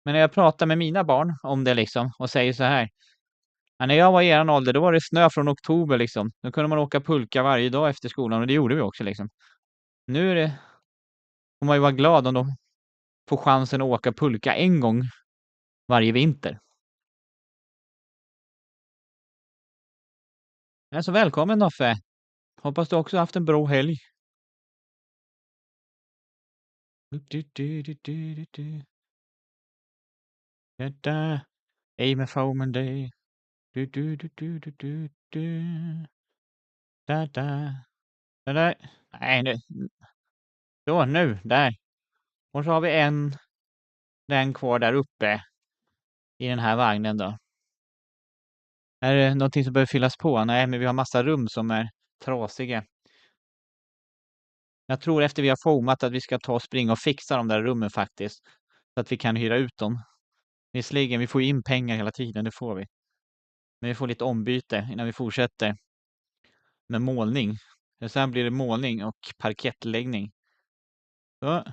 Men när jag pratar med mina barn om det liksom och säger så här. Ja, när jag var i eran ålder, då var det snö från oktober liksom. Då kunde man åka pulka varje dag efter skolan och det gjorde vi också liksom. Nu får man ju vara glad om de får chansen att åka pulka en gång varje vinter. Så välkommen Noffe. Hoppas du också haft en bra helg. Aim for Monday. Nej, nu. Så, nu, där. Och så har vi den kvar där uppe i den här vagnen då. Är det någonting som behöver fyllas på? Nej, men vi har massa rum som är trasiga. Jag tror efter vi har foamat att vi ska ta och springa och fixa de där rummen faktiskt. Så att vi kan hyra ut dem. Visserligen, vi får ju in pengar hela tiden, det får vi. Men vi får lite ombyte innan vi fortsätter med målning. Sen blir det målning och parkettläggning. Så.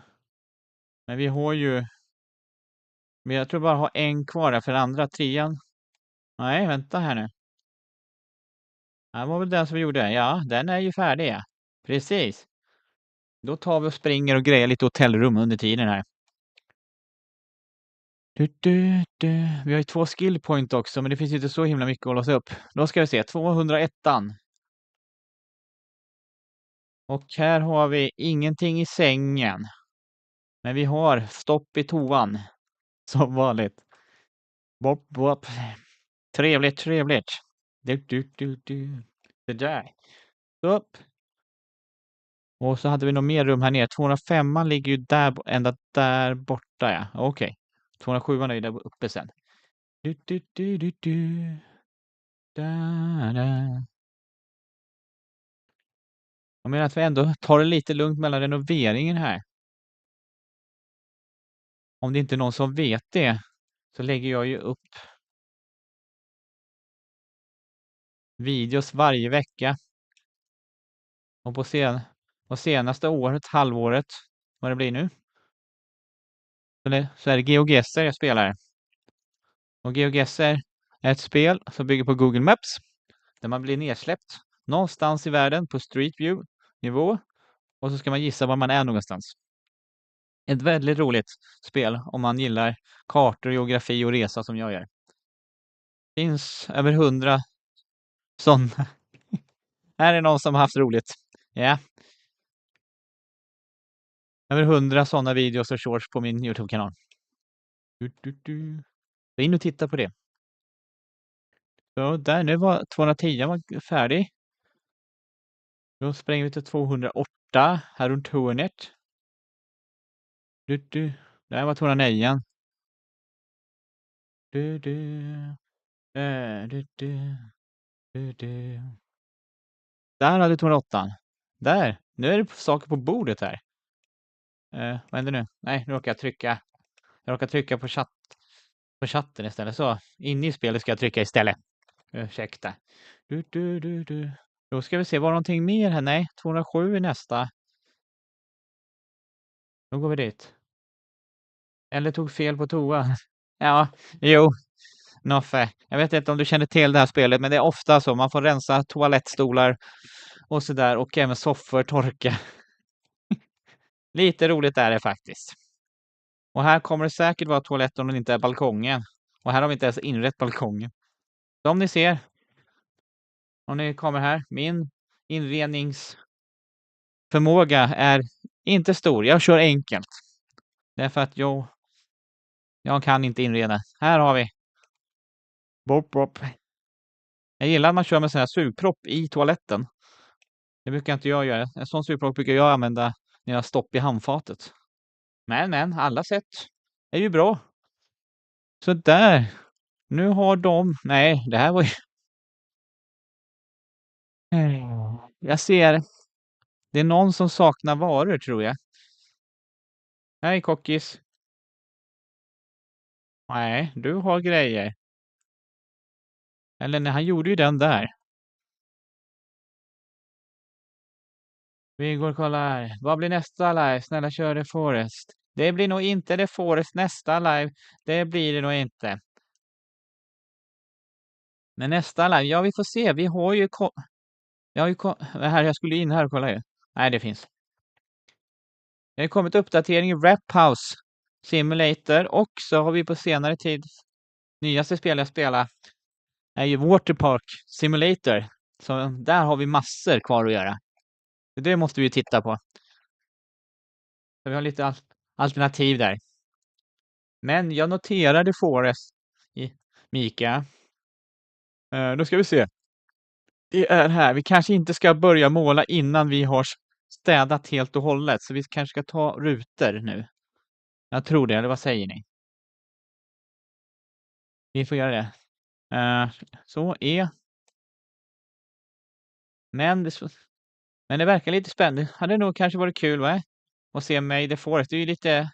Men vi har ju... Men jag tror bara har en kvar där för andra trean. Nej, vänta här nu. Det var väl den som vi gjorde. Ja, den är ju färdig. Ja. Precis. Då tar vi och springer och grejer lite hotellrum under tiden här. Vi har ju 2 skill point också, men det finns inte så himla mycket att låsa upp. Då ska vi se, 201. Och här har vi ingenting i sängen. Men vi har stopp i toan. Som vanligt. Bopp, bopp. Trevligt, trevligt. Det där. Upp. Och så hade vi nog mer rum här nere. 205 ligger ju där, ända där borta. Ja. Okej. 207 är ju där uppe sen. Jag menar att vi ändå tar det lite lugnt mellan renoveringen här. Om det inte är någon som vet det så lägger jag ju upp videos varje vecka. Och på senaste året, halvåret, vad det blir nu, så är det GeoGuessr jag spelar. Och GeoGuessr är ett spel som bygger på Google Maps där man blir nedsläppt någonstans i världen på Street View-nivå och så ska man gissa var man är någonstans. Ett väldigt roligt spel om man gillar kartor, geografi och resa som jag gör. Det finns över 100 sådana. Här är någon som har haft roligt. Ja. Över 100 sådana videos och shorts på min YouTube-kanal. Så in och titta på det. Så där, nu var 210 var färdig. Då spränger vi till 208 här runt hörnet. Där var torn 9. Du, du, du, du, du. Där hade torn 8. Där! Nu är det saker på bordet här. Vad händer nu? Nej, nu råkar jag råkar trycka på chatten istället. Så, inne i spelet ska jag trycka istället. Ursäkta. Du. Då ska vi se, var någonting mer här? Nej, 207 är nästa. Då går vi dit. Eller tog fel på toa. Ja, jo. Noffe. Jag vet inte om du känner till det här spelet, men det är ofta så. Man får rensa toalettstolar och så där och även soffor torka. Lite roligt är det faktiskt. Och här kommer det säkert vara toalett om det inte är balkongen. Och här har vi inte ens inrett balkongen. Som ni ser, om ni kommer här, min inredningsförmåga är inte stor. Jag kör enkelt. Därför att jag kan inte inreda. Här har vi. Bop, bop. Jag gillar att man kör med sån här sugpropp i toaletten. Det brukar inte jag göra. En sån sugpropp brukar jag använda när jag har stopp i handfatet. Men, alla sätt är ju bra. Så där. Nu har de... Nej, det här var ju... Jag ser. Det är någon som saknar varor, tror jag. Hej, kockis. Nej, du har grejer. Eller nej, han gjorde ju den där. Vi går och kollar. Vad blir nästa live? Snälla kör The Forest. Det blir nog inte The Forest nästa live. Det blir det nog inte. Men nästa live, ja vi får se. Vi har ju... här, jag skulle in här och kolla ju. Nej, det finns. Det har kommit uppdatering i Wrap House Simulator och så har vi på senare tid nyaste spel jag spelar är ju Waterpark Simulator. Så där har vi massor kvar att göra. Det måste vi titta på. Så vi har lite alternativ där. Men jag noterade Forest i Mika. Då ska vi se. Det är här. Vi kanske inte ska börja måla innan vi har städat helt och hållet. Så vi kanske ska ta rutor nu. Jag tror det, eller vad säger ni? Vi får göra det. Så är... Men det verkar lite spännande. Hade nog kanske varit kul, va? Att se May the Forest. Det är ju lite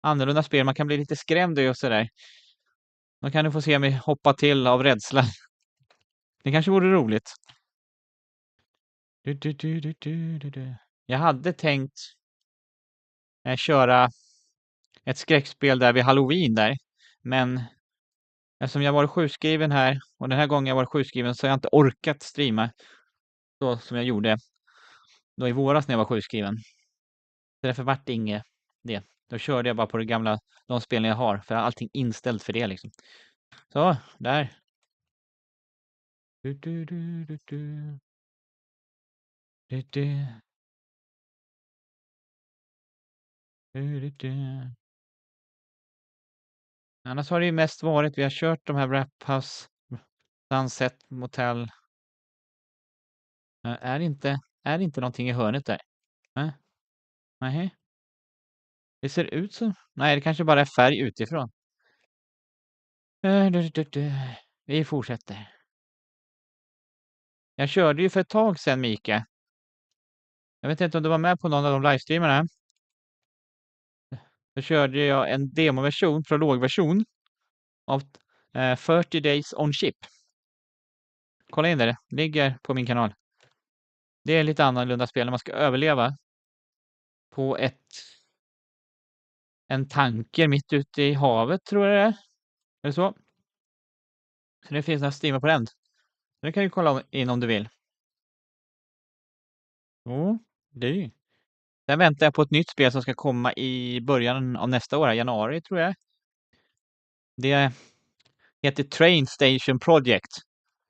annorlunda spel. Man kan bli lite skrämd och sådär. Då kan du få se mig hoppa till av rädsla. Det kanske vore roligt. Jag hade tänkt köra ett skräckspel där vid Halloween där. Men eftersom jag var sjukskriven här och den här gången jag var sjukskriven så har jag inte orkat streama så som jag gjorde då i våras när jag var sjukskriven. Därför vart det inget det. Då körde jag bara på det gamla, de spelen jag har, för jag har allting inställt för det liksom. Så, där. Annars har det ju mest varit, vi har kört de här Wrap House, Sunset Motel. Är det inte någonting i hörnet där? Nej. Det ser ut som... Nej, det kanske bara är färg utifrån. Vi fortsätter. Jag körde ju för ett tag sedan, Mika. Jag vet inte om du var med på någon av de livestreamarna. Då körde jag en demoversion, prologversion av 30 Days on Ship. Kolla in det ligger på min kanal. Det är lite annorlunda spel när man ska överleva på en tanker mitt ute i havet, tror jag det är. Är det så? Så det finns några streamar på den. Det kan du kolla in om du vill. Det. Sen väntar jag på ett nytt spel som ska komma i början av nästa år, januari tror jag. Det heter Train Station Project.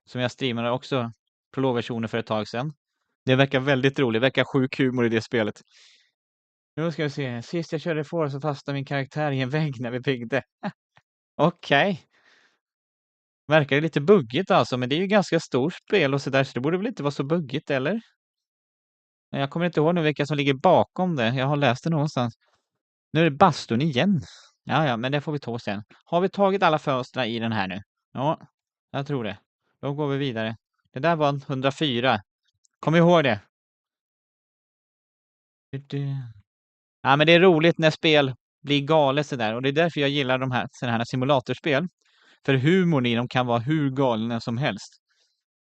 Som jag streamade också prologversioner för ett tag sedan. Det verkar väldigt roligt. Det verkar sjuk humor i det spelet. Nu ska vi se. Sist jag körde Forza så fastnade min karaktär i en vägg när vi byggde. Okej. Verkar det lite buggigt alltså. Men det är ju ganska stort spel och så där. Så det borde väl inte vara så buggigt, eller? Men jag kommer inte ihåg nu vilka som ligger bakom det. Jag har läst det någonstans. Nu är det bastun igen. Ja, men det får vi ta sen. Har vi tagit alla fönstren i den här nu? Ja, jag tror det. Då går vi vidare. Det där var 104. Kom ihåg det. Ja, men det är roligt när spel blir galet sådär. Och det är därför jag gillar de här, sådana här simulatorspel. För humorn i dem kan vara hur galen som helst.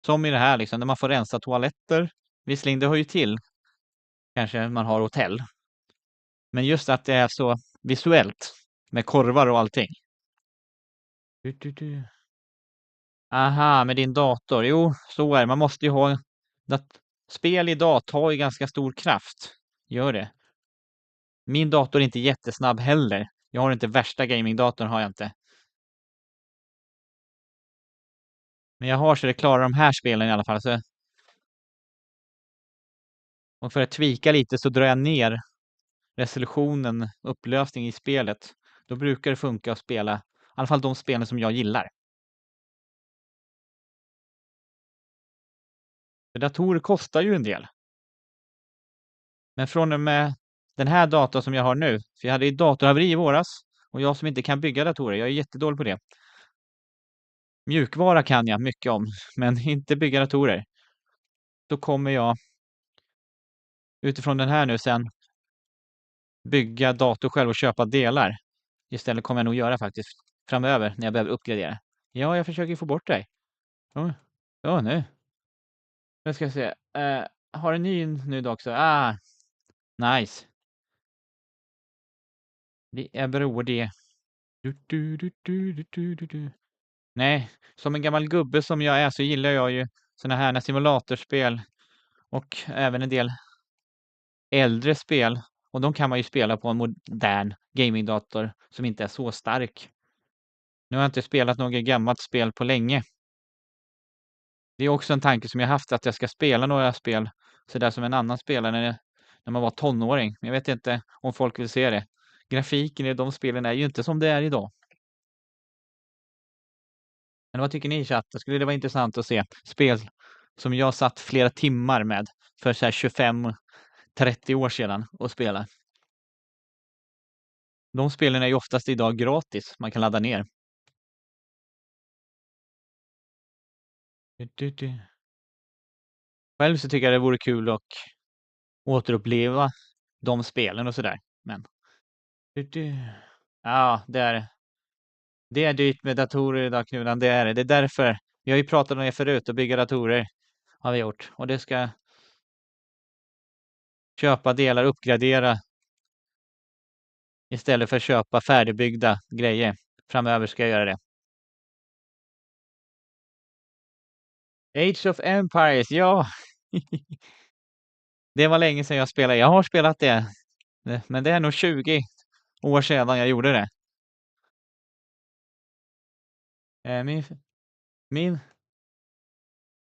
Som i det här liksom, när man får rensa toaletter. Visserligen, det hör ju till. Kanske man har hotell. Men just att det är så visuellt. Med korvar och allting. Aha, med din dator. Jo, så är det. Man måste ju ha... Spel i dator har ju ganska stor kraft. Gör det. Min dator är inte jättesnabb heller. Jag har inte värsta gamingdatorn, har jag inte. Men jag har så det klarar de här spelen i alla fall. Så... Och för att tweaka lite så drar jag ner resolutionen, upplösning i spelet. Då brukar det funka att spela, i alla fall de spelen som jag gillar. För datorer kostar ju en del. Men från och med den här datorn som jag har nu, för jag hade ju datorhaveri i våras, och jag som inte kan bygga datorer, jag är jättedålig på det. Mjukvara kan jag mycket om, men inte bygga datorer. Då kommer jag utifrån den här nu sen bygga dator själv och köpa delar. Istället kommer jag nog göra faktiskt framöver när jag behöver uppgradera. Ja, jag försöker få bort dig. Ja, nu. Jag ska se. Har en ny nu då också. Nice. Det är beror det. Nej, som en gammal gubbe som jag är så gillar jag ju såna här simulatorspel och även en del äldre spel. Och de kan man ju spela på en modern gamingdator som inte är så stark. Nu har jag inte spelat något gammalt spel på länge. Det är också en tanke som jag haft att jag ska spela några spel så där som en annan spelare när man var tonåring. Men jag vet inte om folk vill se det. Grafiken i de spelen är ju inte som det är idag. Men vad tycker ni i chatten? Skulle det vara intressant att se spel som jag satt flera timmar med för så här 25-30 år sedan och spela? De spelen är ju oftast idag gratis. Man kan ladda ner. Själv så tycker jag det vore kul att återuppleva de spelen och sådär. Men ja, det är dyrt med datorer idag, Knulan. Det är det. Det är därför. Vi har ju pratat om det förut, att bygga datorer har vi gjort. Och det ska köpa delar, uppgradera istället för att köpa färdigbyggda grejer. Framöver ska jag göra det. Age of Empires, ja. Det var länge sedan jag spelade. Jag har spelat det. Men det är nog 20 år sedan jag gjorde det.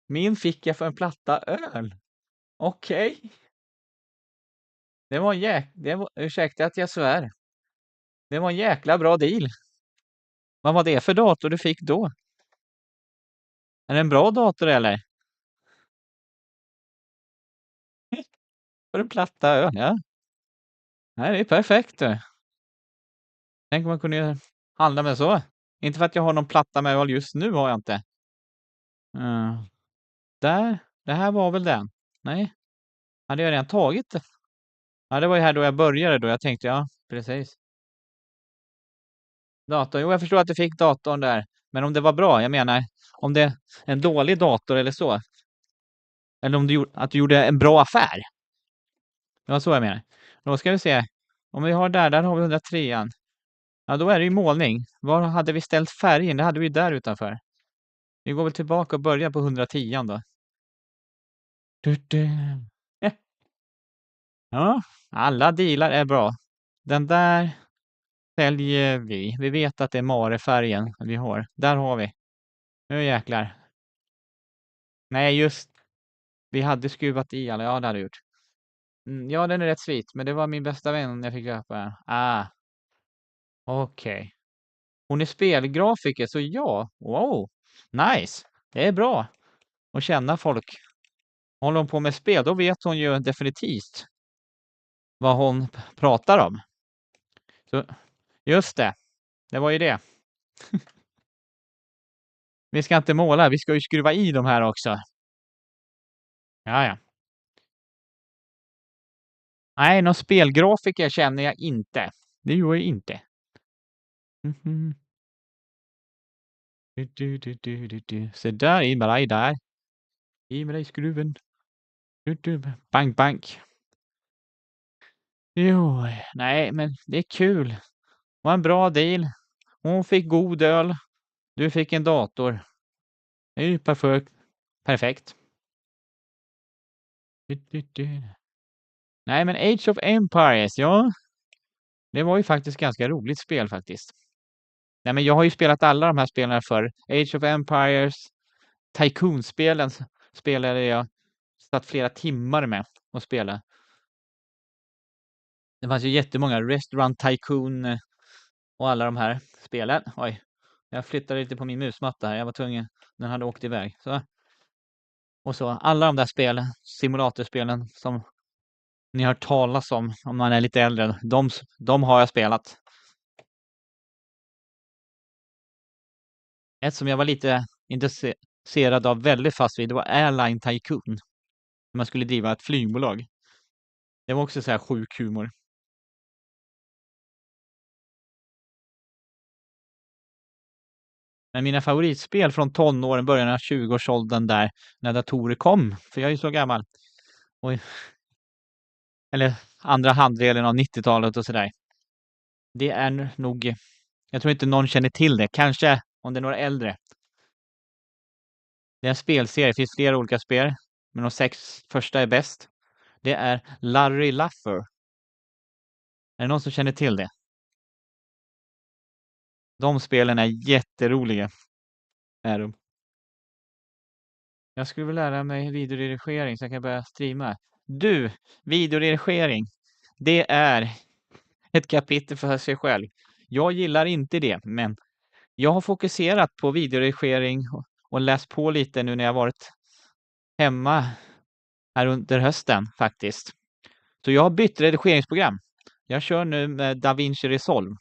Min fick jag för en platta öl. Okej. Ursäkta att jag svär. Det var en jäkla bra deal. Vad var det för dator du fick då? Är det en bra dator eller? För en platta öl, ja. Nej, det är perfekt. Tänk om man kunde handla med så. Inte för att jag har någon platta med öl just nu har jag inte. Det här var väl den? Nej, hade jag redan tagit det? Ja, det var ju här då jag började då. Jag tänkte, ja, precis. Dator. Jo, jag förstår att du fick datorn där. Men om det var bra, jag menar, om det är en dålig dator eller så. Eller om att du gjorde en bra affär. Det var så jag menar. Då ska vi se. Om vi har där har vi 103an. Ja, då är det ju målning. Var hade vi ställt färgen? Det hade vi där utanför. Vi går väl tillbaka och börjar på 110an då. Ja, alla dealar är bra. Den där säljer vi. Vi vet att det är Mare-färgen vi har. Där har vi. Nu jäklar. Nej, just. Vi hade skruvat i alla. Ja, det hade vi gjort. Ja, den är rätt svit. Men det var min bästa vän jag fick köpa den. Okej. Hon är spelgrafiker, så ja. Wow. Nice. Det är bra att känna folk håller hon på med spel, då vet hon ju definitivt vad hon pratar om. Så, just det, det var ju det. Vi ska inte måla, vi ska ju skruva i de här också. Ja, ja. Nej, någon spelgrafiker känner jag inte. Det gör jag inte. Mhm. Du. Se där, in med dig där. In med dig skruven. Bank, bank. Jo, nej, men det är kul. Det var en bra deal. Hon fick god öl. Du fick en dator. Det är ju perfekt. Perfekt. Du. Nej, men Age of Empires, ja. Det var ju faktiskt ganska roligt spel faktiskt. Nej, men jag har ju spelat alla de här spelen för Age of Empires, Tycoon-spelen spelade jag satt flera timmar med och spela. Det fanns ju jättemånga Restaurant Tycoon och alla de här spelen. Oj, jag flyttade lite på min musmatta här. Jag var tvungen. Den hade åkt iväg. Så. Och så alla de där spelen, simulatorspelen som ni har hört talas om man är lite äldre. De har jag spelat. Ett som jag var lite intresserad av väldigt fast vid, det var Airline Tycoon. Man skulle driva ett flygbolag. Det var också så här sjuk humor. Men mina favoritspel från tonåren, början av 20-årsåldern där, när datorer kom, för jag är ju så gammal. Oj. Eller andra halvdelen av 90-talet och sådär. Det är nog, jag tror inte någon känner till det. Kanske om det är några äldre. Det är en spelserie, det finns flera olika spel. Men de 6 första är bäst. Det är Larry Laffer. Är det någon som känner till det? De spelen är jätteroliga. Är de. Jag skulle vilja lära mig videoredigering så jag kan börja streama. Du, videoredigering. Det är ett kapitel för sig själv. Jag gillar inte det, men jag har fokuserat på videoredigering och läst på lite nu när jag varit hemma här under hösten faktiskt. Så jag har bytt redigeringsprogram. Jag kör nu med DaVinci Resolve.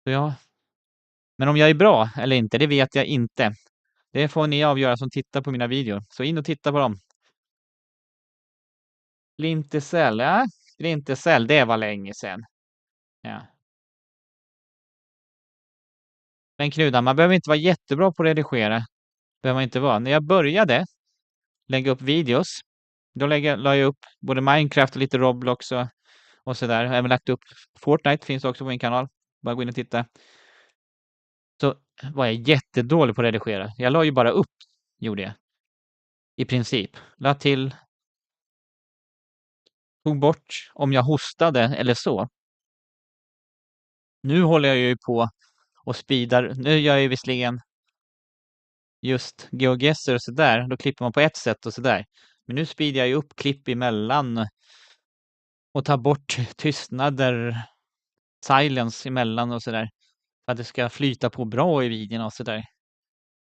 Så men om jag är bra eller inte, det vet jag inte. Det får ni avgöra som tittar på mina videor. Så in och titta på dem. Splinter Cell, ja. Splinter Cell, det var länge sedan. Ja. Men Knudan, man behöver inte vara jättebra på att redigera. Behöver man inte vara. När jag började lägga upp videos, då la jag upp både Minecraft och lite Roblox och sådär. Jag har även lagt upp Fortnite, finns också på min kanal. Bara gå in och titta. Så var jag jättedålig på att redigera. Jag la ju bara upp, gjorde jag. I princip. La till, tog bort om jag hostade eller så. Nu håller jag ju på och speedar. Nu gör jag ju visserligen just GeoGuessr och sådär. Då klipper man på ett sätt och sådär. Men nu speedar jag ju upp klipp emellan och tar bort tystnader, silence emellan och sådär. För att det ska flyta på bra i videon och sådär.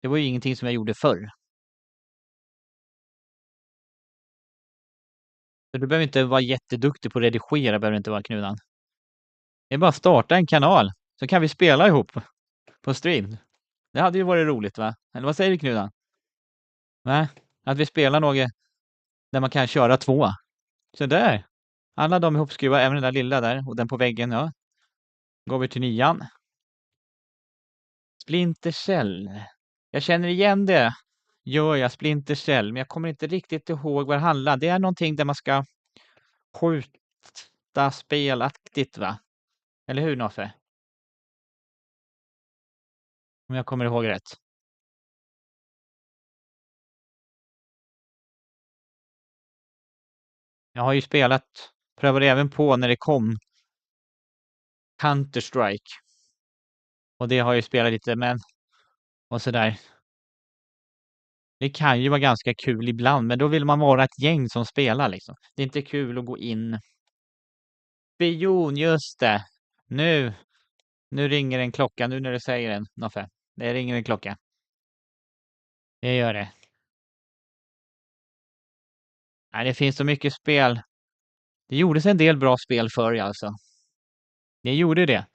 Det var ju ingenting som jag gjorde förr. Så du behöver inte vara jätteduktig på att redigera, behöver inte vara Knudan. Det är bara att starta en kanal, så kan vi spela ihop på stream. Det hade ju varit roligt, va? Eller vad säger du, Knudan? Va? Att vi spelar något där man kan köra två. Så där. Alla de ihopskruvar, även den där lilla där och den på väggen, ja. Går vi till 9:an. Splinter Cell. Jag känner igen det. Gör jag Splinter Cell, men jag kommer inte riktigt ihåg vad det handlar. Det är någonting där man ska skjuta spelaktigt, va? Eller hur, Noffe? Om jag kommer ihåg rätt. Jag har ju spelat, prövade även på när det kom Counter-Strike. Och det har jag ju spelat lite, men och sådär. Det kan ju vara ganska kul ibland, men då vill man vara ett gäng som spelar liksom. Det är inte kul att gå in. Spion, just det. Nu ringer en klocka, nu när du säger den, Noffe. Det ringer en klocka. Det gör det. Nej, det finns så mycket spel. Det gjordes en del bra spel förr alltså. Det gjorde det.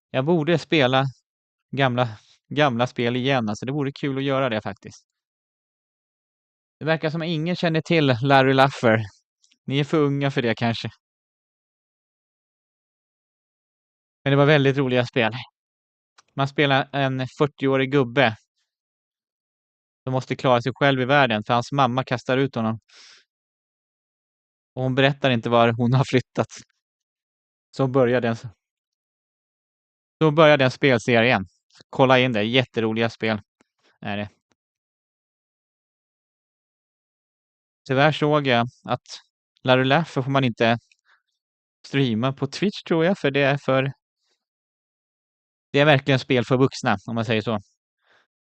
Jag borde spela gamla gamla spel igen, alltså det vore kul att göra det faktiskt. Det verkar som att ingen känner till Larry Laffer. Ni är för unga för det kanske. Men det var väldigt roliga spel. Man spelar en 40-årig gubbe som måste klara sig själv i världen för hans mamma kastar ut honom. Och hon berättar inte var hon har flyttat. Så börjar den, så börjar den spelserien. Kolla in det, jätteroliga spel är det. Tyvärr såg jag att Larry Laffer får man inte streama på Twitch tror jag, för det är verkligen spel för vuxna om man säger så.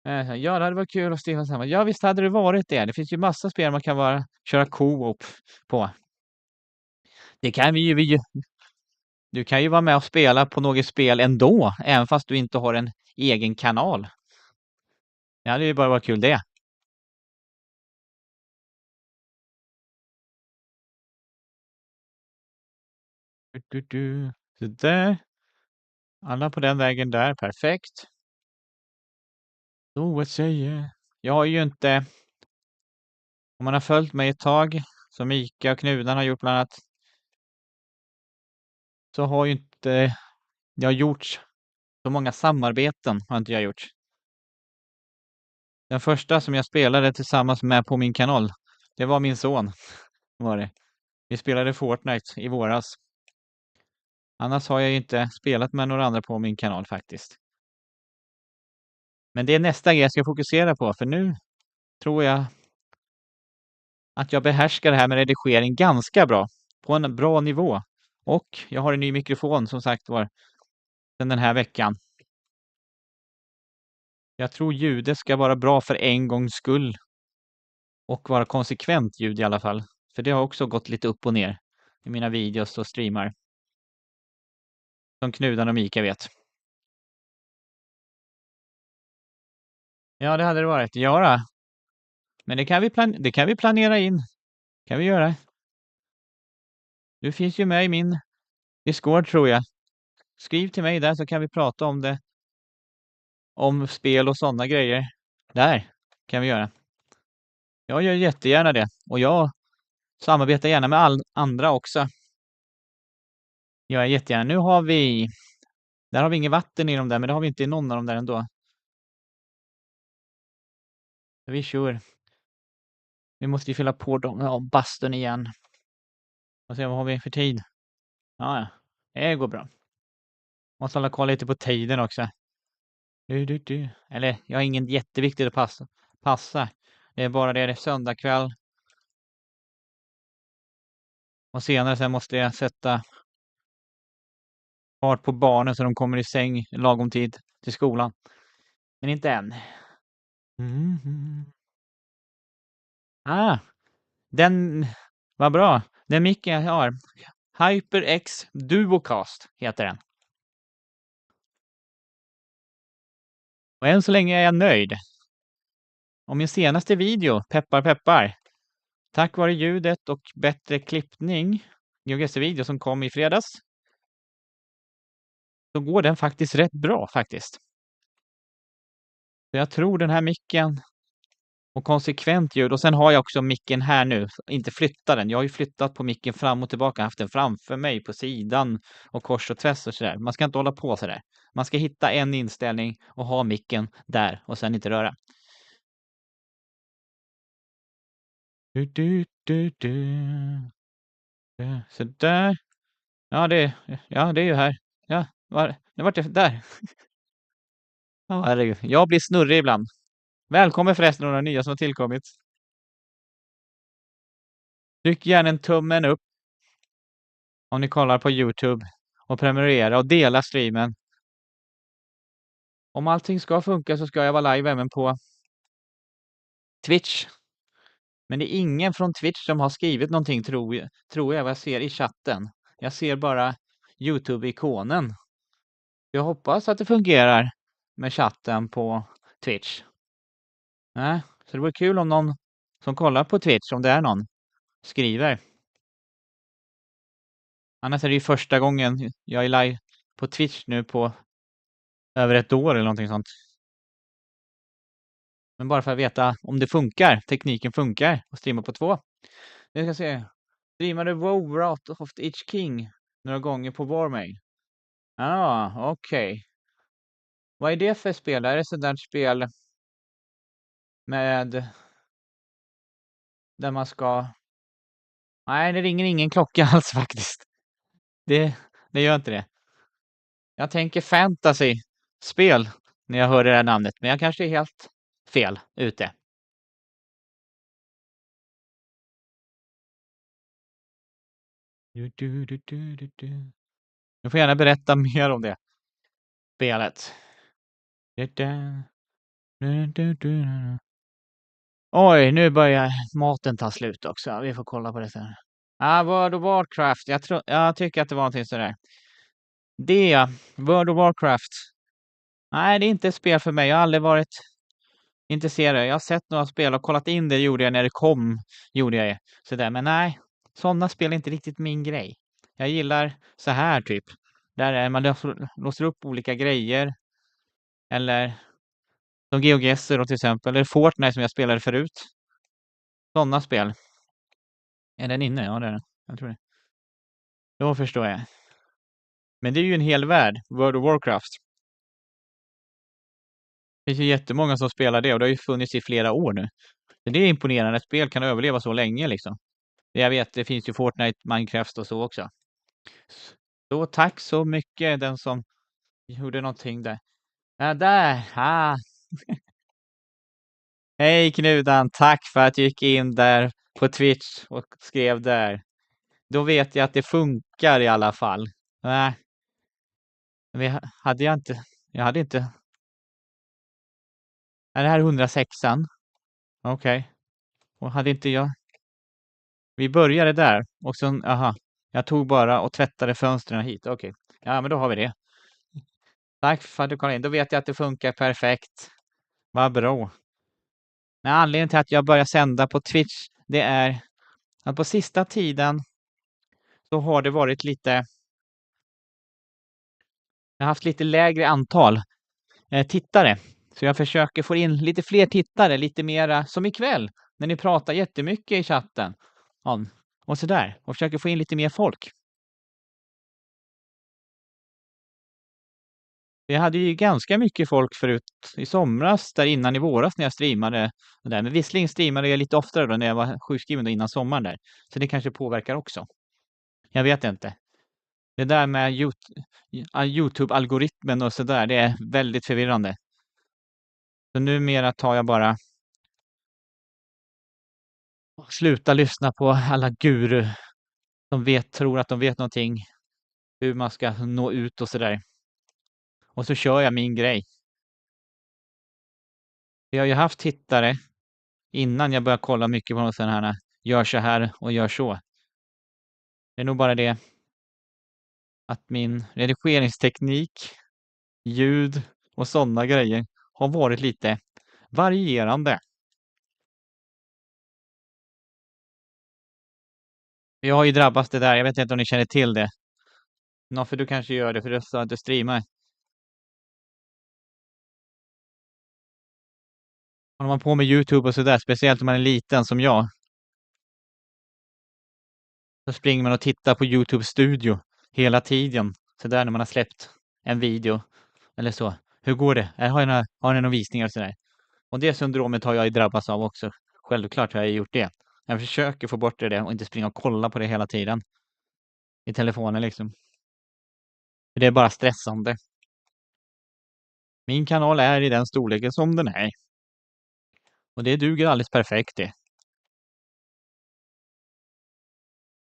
Ja, det hade varit kul att streama samma. Ja, visst hade det varit det. Det finns ju massa spel man kan köra co-op på. Det kan vi ju. Du kan ju vara med och spela på något spel ändå, även fast du inte har en egen kanal. Det hade ju bara varit kul det. Så där. Alla på den vägen där, perfekt. Så vad säger jag har ju inte, om man har följt mig ett tag, som Mika och Knudan har gjort bland annat, så har ju inte jag gjort så många samarbeten har inte jag gjort. Den första som jag spelade tillsammans med på min kanal, det var min son. Var det. Vi spelade Fortnite i våras. Annars har jag inte spelat med några andra på min kanal faktiskt. Men det är nästa grej jag ska fokusera på, för nu tror jag att jag behärskar det här med redigering ganska bra. På en bra nivå. Och jag har en ny mikrofon som sagt var den här veckan. Jag tror ljudet ska vara bra för en gångs skull. Och vara konsekvent ljud i alla fall. För det har också gått lite upp och ner i mina videos och streamar. Som Knudan och Mika vet. Ja, det hade det varit. Ja, då. Men det kan vi planera in. Kan vi göra. Du finns ju med i min Discord tror jag. Skriv till mig där så kan vi prata om det. Om spel och sådana grejer. Där kan vi göra. Jag gör jättegärna det. Och jag samarbetar gärna med andra också. Jag är jättegärna. Nu har vi... Där har vi inget vatten i dem där, men det har vi inte i någon av dem där ändå. Vi kör. Vi måste ju fylla på dem. Ja, bastun igen. Och se vad har vi för tid. Ja, det går bra. Måste hålla koll lite på tiden också. Eller, jag har ingen jätteviktigt att passa. Det är bara det är söndag kväll. Och senare sen måste jag sätta fart på barnen så de kommer i säng lagom tid till skolan. Men inte än. Den var bra. Den micken jag har. HyperX Duocast heter den. Och än så länge är jag nöjd. Och min senaste video, peppar peppar. Tack vare ljudet och bättre klippning, GeoGuessr-video som kom i fredags, så går den faktiskt rätt bra faktiskt. Så jag tror den här micken och konsekvent ljud. Och sen har jag också micken här nu, inte flytta den. Jag har ju flyttat på micken fram och tillbaka, haft den framför mig på sidan och kors och tvärs och sådär. Man ska inte hålla på sådär. Man ska hitta en inställning och ha micken där och sen inte röra. Så där. Ja, det är ju här. Ja, nu vart det där. Ja, herregud. Jag blir snurrig ibland. Välkommen förresten några nya som har tillkommit. Tryck gärna en tummen upp om ni kollar på YouTube och prenumerera och dela streamen. Om allting ska funka så ska jag vara live även på Twitch. Men det är ingen från Twitch som har skrivit någonting tror jag vad jag ser i chatten. Jag ser bara YouTube-ikonen. Jag hoppas att det fungerar med chatten på Twitch. Så det vore kul om någon som kollar på Twitch, om det är någon, skriver. Annars är det ju första gången jag är live på Twitch nu på över ett år eller någonting sånt. Men bara för att veta om det funkar, tekniken funkar och streama på 2. Nu ska jag se. Streamade WoW Wrath of the Itch King några gånger på Warmade. Okej. Vad är det för spel? Är det sådant spel med där man ska... Nej, det ringer ingen klocka alls faktiskt. Det gör inte det. Jag tänker fantasy-spel när jag hör det här namnet, men jag kanske är helt fel ute. Du får gärna berätta mer om det spelet. Oj, nu börjar maten ta slut också. Vi får kolla på det sen. World of Warcraft. Jag tycker att det var någonting sådär. Det, World of Warcraft. Nej, det är inte ett spel för mig. Jag har aldrig varit intresserad. Jag har sett några spel och kollat in det gjorde jag när det kom. Gjorde jag sådär. Men nej, sådana spel är inte riktigt min grej. Jag gillar så här typ. Där är man låser upp olika grejer. Eller som GeoGuessr då till exempel. Eller Fortnite som jag spelade förut. Sådana spel. Är den inne? Ja, det är den. Jag tror det. Då förstår jag. Men det är ju en hel värld, World of Warcraft. Det finns ju jättemånga som spelar det och det har ju funnits i flera år nu. Så det är imponerande att spel kan överleva så länge liksom. Jag vet, det finns ju Fortnite, Minecraft och så också. Så tack så mycket den som gjorde någonting där. Där! Hej Knudan, tack för att du gick in där på Twitch och skrev där. Då vet jag att det funkar i alla fall. Nej, jag hade inte. Är det här 106an? Okej. Och hade inte jag. Vi började där och sen, jag tog bara och tvättade fönstren hit. Okej. Ja, men då har vi det. Tack för att du kom in. Då vet jag att det funkar perfekt. Vad bra. Men anledningen till att jag börjar sända på Twitch, det är att på sista tiden så har det varit lite. Jag har haft lite lägre antal tittare. Så jag försöker få in lite fler tittare, lite mera som ikväll när ni pratar jättemycket i chatten. Och sådär. Och försöker få in lite mer folk. Vi hade ju ganska mycket folk förut i somras, där innan i våras när jag streamade. Där. Men visserligen streamade jag lite oftare då när jag var sjukskriven då innan sommaren där. Så det kanske påverkar också. Jag vet inte. Det där med YouTube-algoritmen och sådär, det är väldigt förvirrande. Så numera tar jag bara och slutar lyssna på alla guru som tror att de vet någonting. Hur man ska nå ut och sådär. Och så kör jag min grej. Jag har ju haft tittare innan jag började kolla mycket på sådana här gör så här och gör så. Det är nog bara det att min redigeringsteknik, ljud och sådana grejer har varit lite varierande. Jag har ju drabbats det där. Jag vet inte om ni känner till det. För du kanske gör det för du sa att du streamar. Håller man på med YouTube och sådär, speciellt om man är liten som jag. Så springer man och tittar på YouTube Studio hela tiden. Så där när man har släppt en video eller så. Hur går det? Har ni några visningar och sådär? Och det syndromet har jag ju drabbats av också. Självklart har jag gjort det. Jag försöker få bort det och inte springa och kolla på det hela tiden. I telefonen liksom. För det är bara stressande. Min kanal är i den storleken som den är. Och det duger alldeles perfekt det.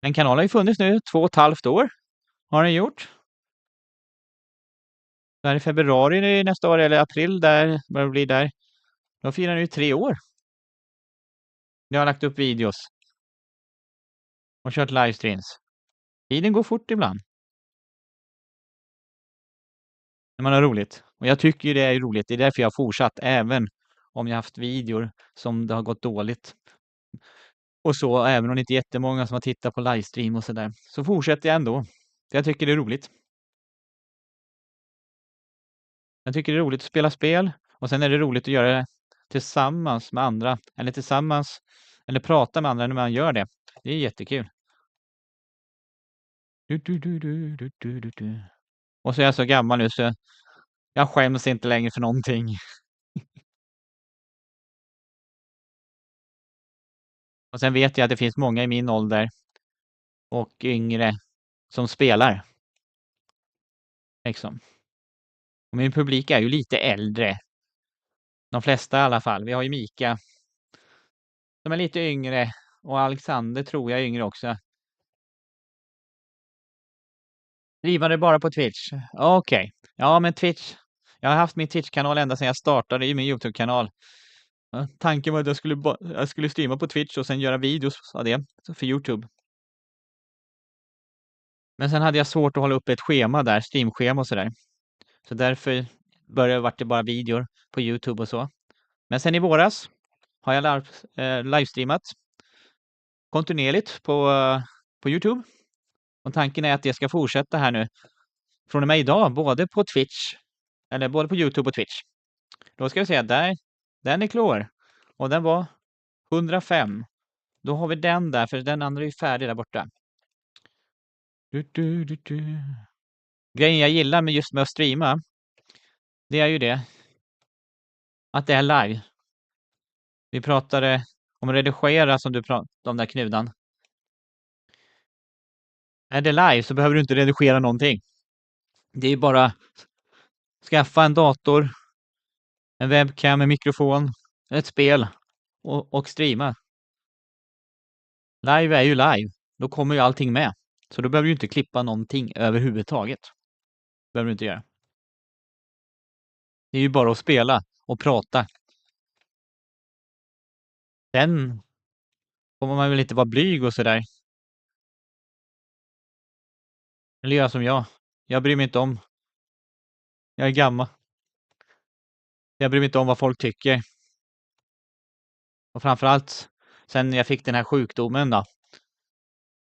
En kanal har ju funnits nu 2,5 år. Har den gjort. Det är i februari nästa år eller april där. Vad det blir där. Då firar den ju 3 år. Jag har lagt upp videos. Och kört livestreams. Tiden går fort ibland. När man har roligt. Och jag tycker ju det är roligt. Det är därför jag har fortsatt. Även om jag haft videor som det har gått dåligt. Och så, även om det inte är jättemånga som har tittat på livestream och sådär, så fortsätter jag ändå. För jag tycker det är roligt. Jag tycker det är roligt att spela spel och sen är det roligt att göra det tillsammans med andra eller prata med andra när man gör det. Det är jättekul. Du, du, du, du, du, du, du, du. Och så är jag så gammal nu så jag skäms inte längre för någonting. Och sen vet jag att det finns många i min ålder och yngre som spelar. Liksom. Och min publik är ju lite äldre. De flesta i alla fall. Vi har ju Mika som är lite yngre och Alexander tror jag är yngre också. Driver det bara på Twitch? Okej. Ja, men Twitch. Jag har haft min Twitch-kanal ända sedan jag startade i min YouTube-kanal. Ja, tanken var att jag skulle streama på Twitch och sen göra videos av det för YouTube. Men sen hade jag svårt att hålla upp ett schema där, streamschema och sådär. Så därför vart det bara videor på YouTube och så. Men sen i våras har jag livestreamat kontinuerligt på YouTube. Och tanken är att det ska fortsätta här nu från och med idag, både på Twitch, eller både på YouTube och Twitch. Då ska vi se, den är klar. Och den var 105. Då har vi den där, för den andra är ju färdig där borta. Grejen jag gillar med just med att streama, det är ju det att det är live. Vi pratade om redigera som du pratade om där, Knudan. Är det live så behöver du inte redigera någonting. Det är bara skaffa en dator, en webcam, en mikrofon, ett spel och streama. Live är ju live. Då kommer ju allting med. Så då behöver du inte klippa någonting överhuvudtaget. Behöver du inte göra. Det är ju bara att spela och prata. Sen får man väl inte vara blyg och sådär. Eller göra som jag. Jag bryr mig inte om. Jag är gammal. Jag bryr mig inte om vad folk tycker. Och framförallt sen jag fick den här sjukdomen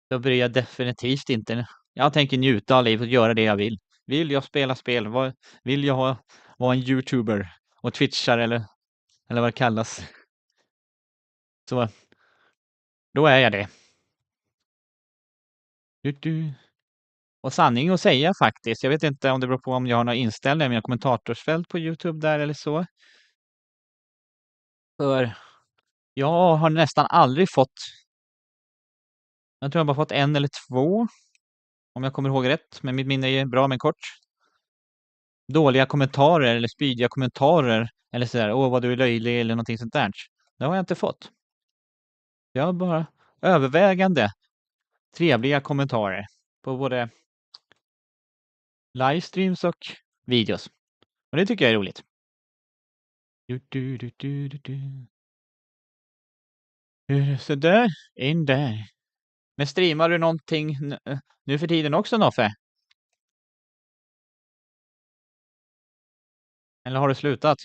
då bryr jag definitivt inte. Jag tänker njuta av livet och göra det jag vill. Vill jag spela spel? Vill jag vara en YouTuber och twitchar eller vad det kallas? Så då är jag det. Och sanning att säga faktiskt. Jag vet inte om det beror på om jag har några inställningar i mina kommentatorsfält på YouTube där eller så. För jag har nästan aldrig fått. Jag tror jag bara fått en eller två. Om jag kommer ihåg rätt. Men mitt minne är bra men kort. Dåliga kommentarer eller spydiga kommentarer. Eller sådär, åh vad du är löjlig eller någonting sånt där. Det har jag inte fått. Jag har bara övervägande trevliga kommentarer på både livestreams och videos. Och det tycker jag är roligt. Så där, in där. Men streamar du någonting nu för tiden också, Noffe? Eller har du slutat?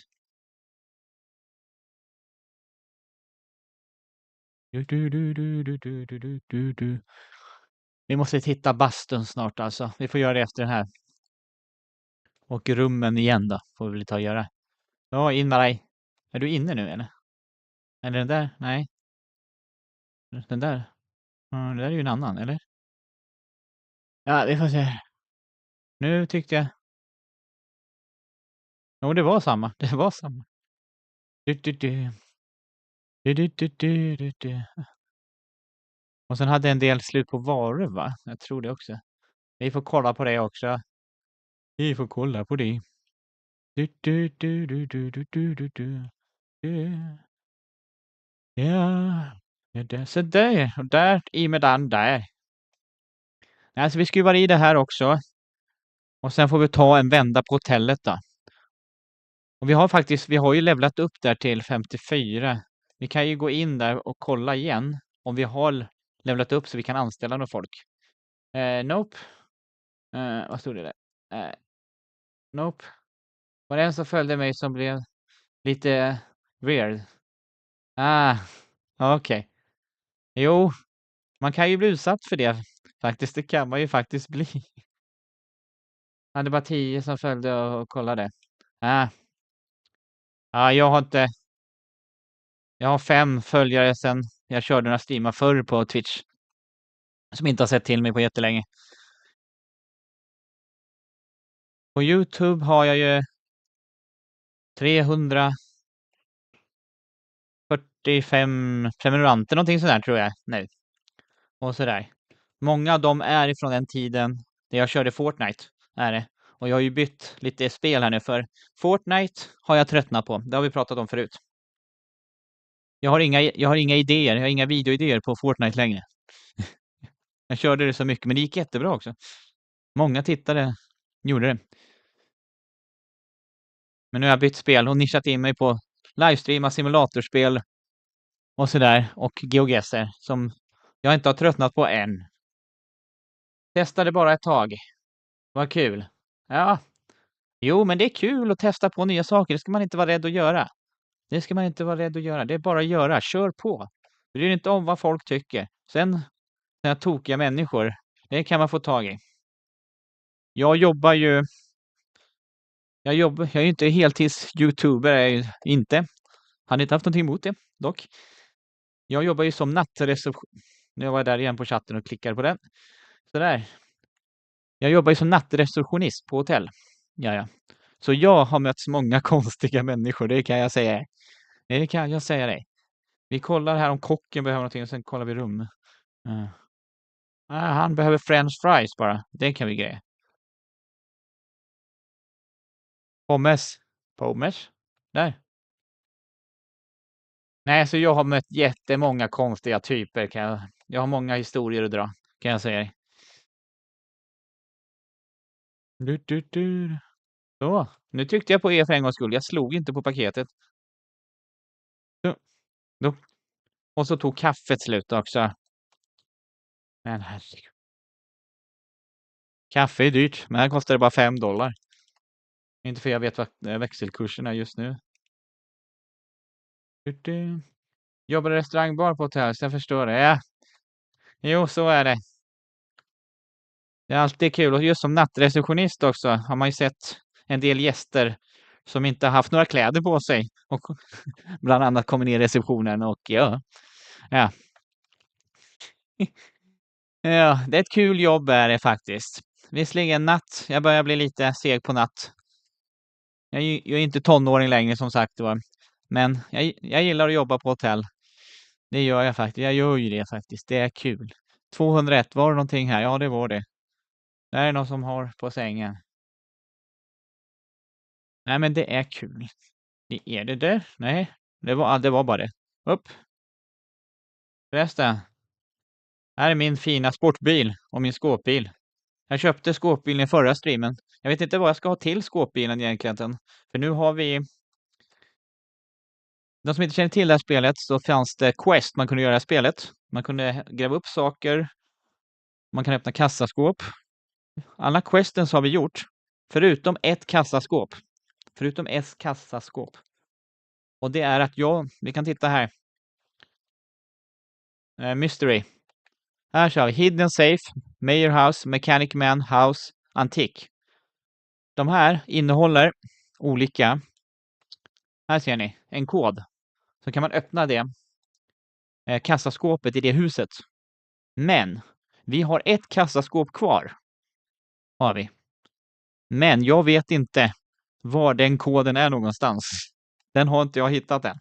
Vi måste hitta bastun snart alltså. Vi får göra det efter den här. Och rummen igen då, får vi ta och göra. Ja, in med dig. Är du inne nu eller? Eller den där? Nej. Den där? Den där är ju en annan, eller? Ja, vi får se. Nu tyckte jag. Jo, det var samma. Det var samma. Och sen hade en del slut på varor, va? Jag tror det också. Vi får kolla på det också. Vi får kolla på det. Ja, så där. Och där i med den där. Alltså vi skruvar i det här också. Och sen får vi ta en vända på hotellet då. Och vi har ju levlat upp där till 54. Vi kan ju gå in där och kolla igen om vi har levlat upp så vi kan anställa några folk. Nope. Vad stod det där? Nope. Var det en som följde mig som blev lite weird? Okej. Jo, man kan ju bli utsatt för det faktiskt. Det kan man ju faktiskt bli. Ja, det var 10 som följde och kollade. Äh, ja, jag har 5 följare sen jag körde några streamar förr på Twitch som inte har sett till mig på jättelänge. På YouTube har jag ju 345 prenumeranter, någonting sådär tror jag nu. Och sådär. Många av dem är ifrån den tiden där jag körde Fortnite, är det. Och jag har ju bytt lite spel här nu, för Fortnite har jag tröttnat på. Det har vi pratat om förut. Jag har inga idéer, jag har inga videoidéer på Fortnite längre. Jag körde det så mycket, men det gick jättebra också. Många tittare gjorde det. Men nu har jag bytt spel och nischat in mig på livestreama, simulatorspel och sådär. Och GeoGuessr som jag inte har tröttnat på än. Testade bara ett tag. Vad kul. Ja, jo, men det är kul att testa på nya saker. Det ska man inte vara rädd att göra. Det ska man inte vara rädd att göra. Det är bara att göra. Kör på. Bry dig inte om vad folk tycker. Sen, såna här tokiga människor, det kan man få tag i. Jag jobbar ju... Jag är ju inte heltids-youtuber, är jag ju inte. Hade inte haft någonting emot det, dock. Jag jobbar ju som nattreception... Nu var jag där igen på chatten och klickade på den. Sådär. Jag jobbar ju som nattreceptionist på hotell. Ja. Så jag har mött många konstiga människor, det kan jag säga. Det kan jag säga dig. Vi kollar här om kocken behöver någonting och sen kollar vi rum. Han behöver french fries bara. Det kan vi greja. Pommes. Pommes? Där. Nej, så jag har mött jättemånga konstiga typer. Jag har många historier att dra, kan jag säga dig. Så, nu tyckte jag på er för en gångs skull. Jag slog inte på paketet. Så. Och så tog kaffet slut också. Men herregud. Kaffe är dyrt, men här kostar det bara $5. Inte för jag vet vad växelkursen är just nu. Jobbar i restaurangbar på hotell, så jag förstår det. Ja. Jo, så är det. Det är alltid kul. Och just som nattreceptionist också har man ju sett en del gäster som inte har haft några kläder på sig. Och bland annat kommer ner i receptionen och ja. Ja, det är ett kul jobb är det faktiskt. Visserligen natt. Jag börjar bli lite seg på natt. Jag är inte tonåring längre som sagt var. Men jag gillar att jobba på hotell. Det gör jag faktiskt. Jag gör ju det faktiskt. Det är kul. 201, var det någonting här? Ja, det var det. Det är någon som har på sängen. Nej, men det är kul. Det är det där? Nej, det var bara det. Upp. Förresten. Här är min fina sportbil och min skåpbil. Jag köpte skåpbilen i förra streamen. Jag vet inte vad jag ska ha till skåpbilen egentligen. För nu har vi... De som inte känner till det här spelet, så fanns det quest man kunde göra i spelet. Man kunde gräva upp saker. Man kan öppna kassaskåp. Alla questens har vi gjort. Förutom ett kassaskåp. Och det är att vi kan titta här. Mystery. Här kör vi Hidden Safe, Mayor House, Mechanic Man House, Antik. De här innehåller olika, här ser ni, en kod. Så kan man öppna det kassaskåpet i det huset. Men vi har ett kassaskåp kvar. Har vi. Men jag vet inte var den koden är någonstans. Den har inte jag hittat än.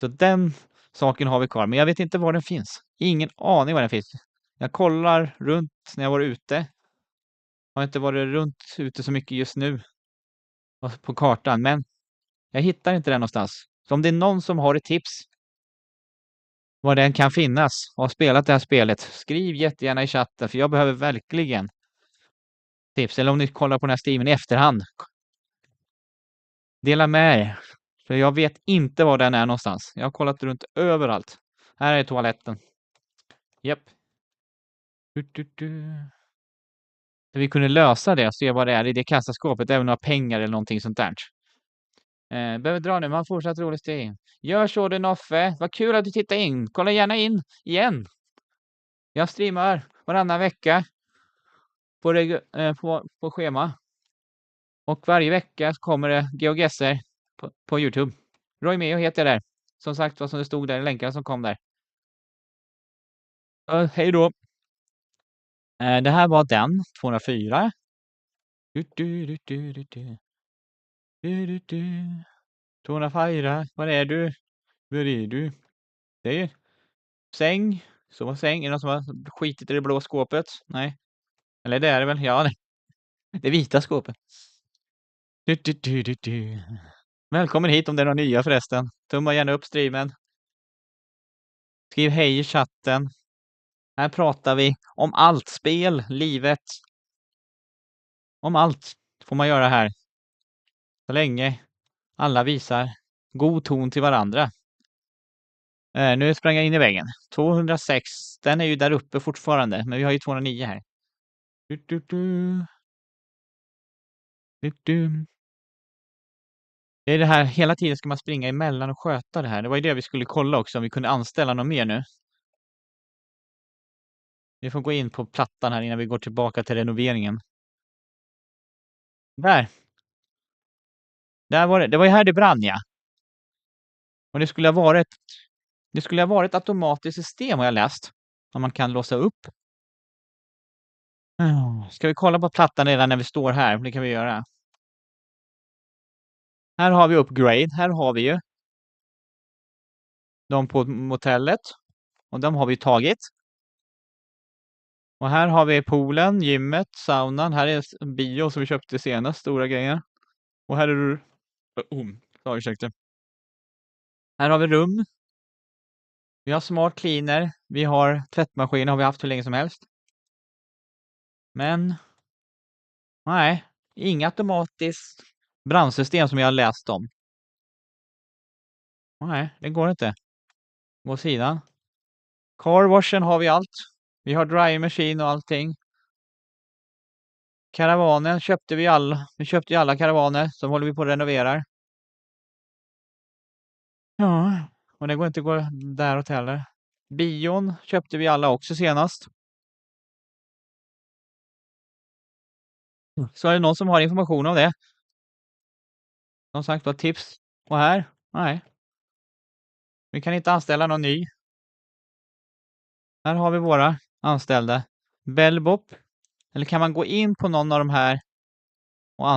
Så den saken har vi kvar. Men jag vet inte var den finns. Ingen aning var den finns. Jag kollar runt när jag var ute. Har inte varit runt ute så mycket just nu på kartan. Men jag hittar inte den någonstans. Så om det är någon som har ett tips var den kan finnas och har spelat det här spelet, skriv jättegärna i chatten. För jag behöver verkligen tips. Eller om ni kollar på den här streamen i efterhand. Dela med er. För jag vet inte var den är någonstans. Jag har kollat runt överallt. Här är toaletten. Japp. Så vi kunde lösa det och se vad det är i det kassaskåpet. Även några pengar eller någonting sånt där. Behöver dra nu, men har fortsatt rolig stream. Gör så du Noffe. Vad kul att du tittar in. Kolla gärna in igen. Jag streamar varannan vecka på schema. Och varje vecka så kommer det GeoGuessr på YouTube. Roy Meo heter jag där. Som sagt, vad som det stod där i länkarna som kom där. Hej då. Det här var den, 204. Du, du, du, du, du, du. Du, du, du. 204. Var är du? Var är du? Det är säng. Så var säng. Är det någon som har skitit i det blå skåpet? Nej. Eller det är det väl? Ja, det vita skåpet. Du, du, du, du, du. Välkommen hit om det är några nya förresten. Tumma gärna upp streamen. Skriv hej i chatten. Här pratar vi om allt. Spel, livet. Om allt får man göra här. Så länge alla visar god ton till varandra. Nu sprang jag in i väggen. 206. Den är ju där uppe fortfarande. Men vi har ju 209 här. Du, du, du. Du, du. Det är det här, hela tiden ska man springa emellan och sköta det här. Det var ju det vi skulle kolla också, om vi kunde anställa någon mer nu. Vi får gå in på plattan här innan vi går tillbaka till renoveringen. Där. Där var det. Det var ju här det brann, ja. Och det skulle ha varit automatiskt system har jag läst. Om man kan låsa upp. Ska vi kolla på plattan redan när vi står här? Det kan vi göra. Här har vi upgrade. Här har vi ju de på motellet. Och de har vi tagit. Och här har vi poolen, gymmet, saunan. Här är bio som vi köpte senast. Stora grejer. Och här är det... ursäkta. Här har vi rum. Vi har smart cleaner. Vi har tvättmaskin. Har vi haft hur länge som helst. Men... nej. Inga automatiskt brandsystem som jag har läst om. Nej, det går inte. På sidan. Carwashen har vi allt. Vi har dry machine och allting. Karavanen köpte vi alla. Vi köpte ju alla karavaner som håller vi på att renovera. Ja, och det går inte att gå däråt heller. Bion köpte vi alla också senast. Så är det någon som har information om det. Som sagt var tips. Och här? Nej. Vi kan inte anställa någon ny. Här har vi våra anställda. Bellbop. Eller kan man gå in på någon av de här och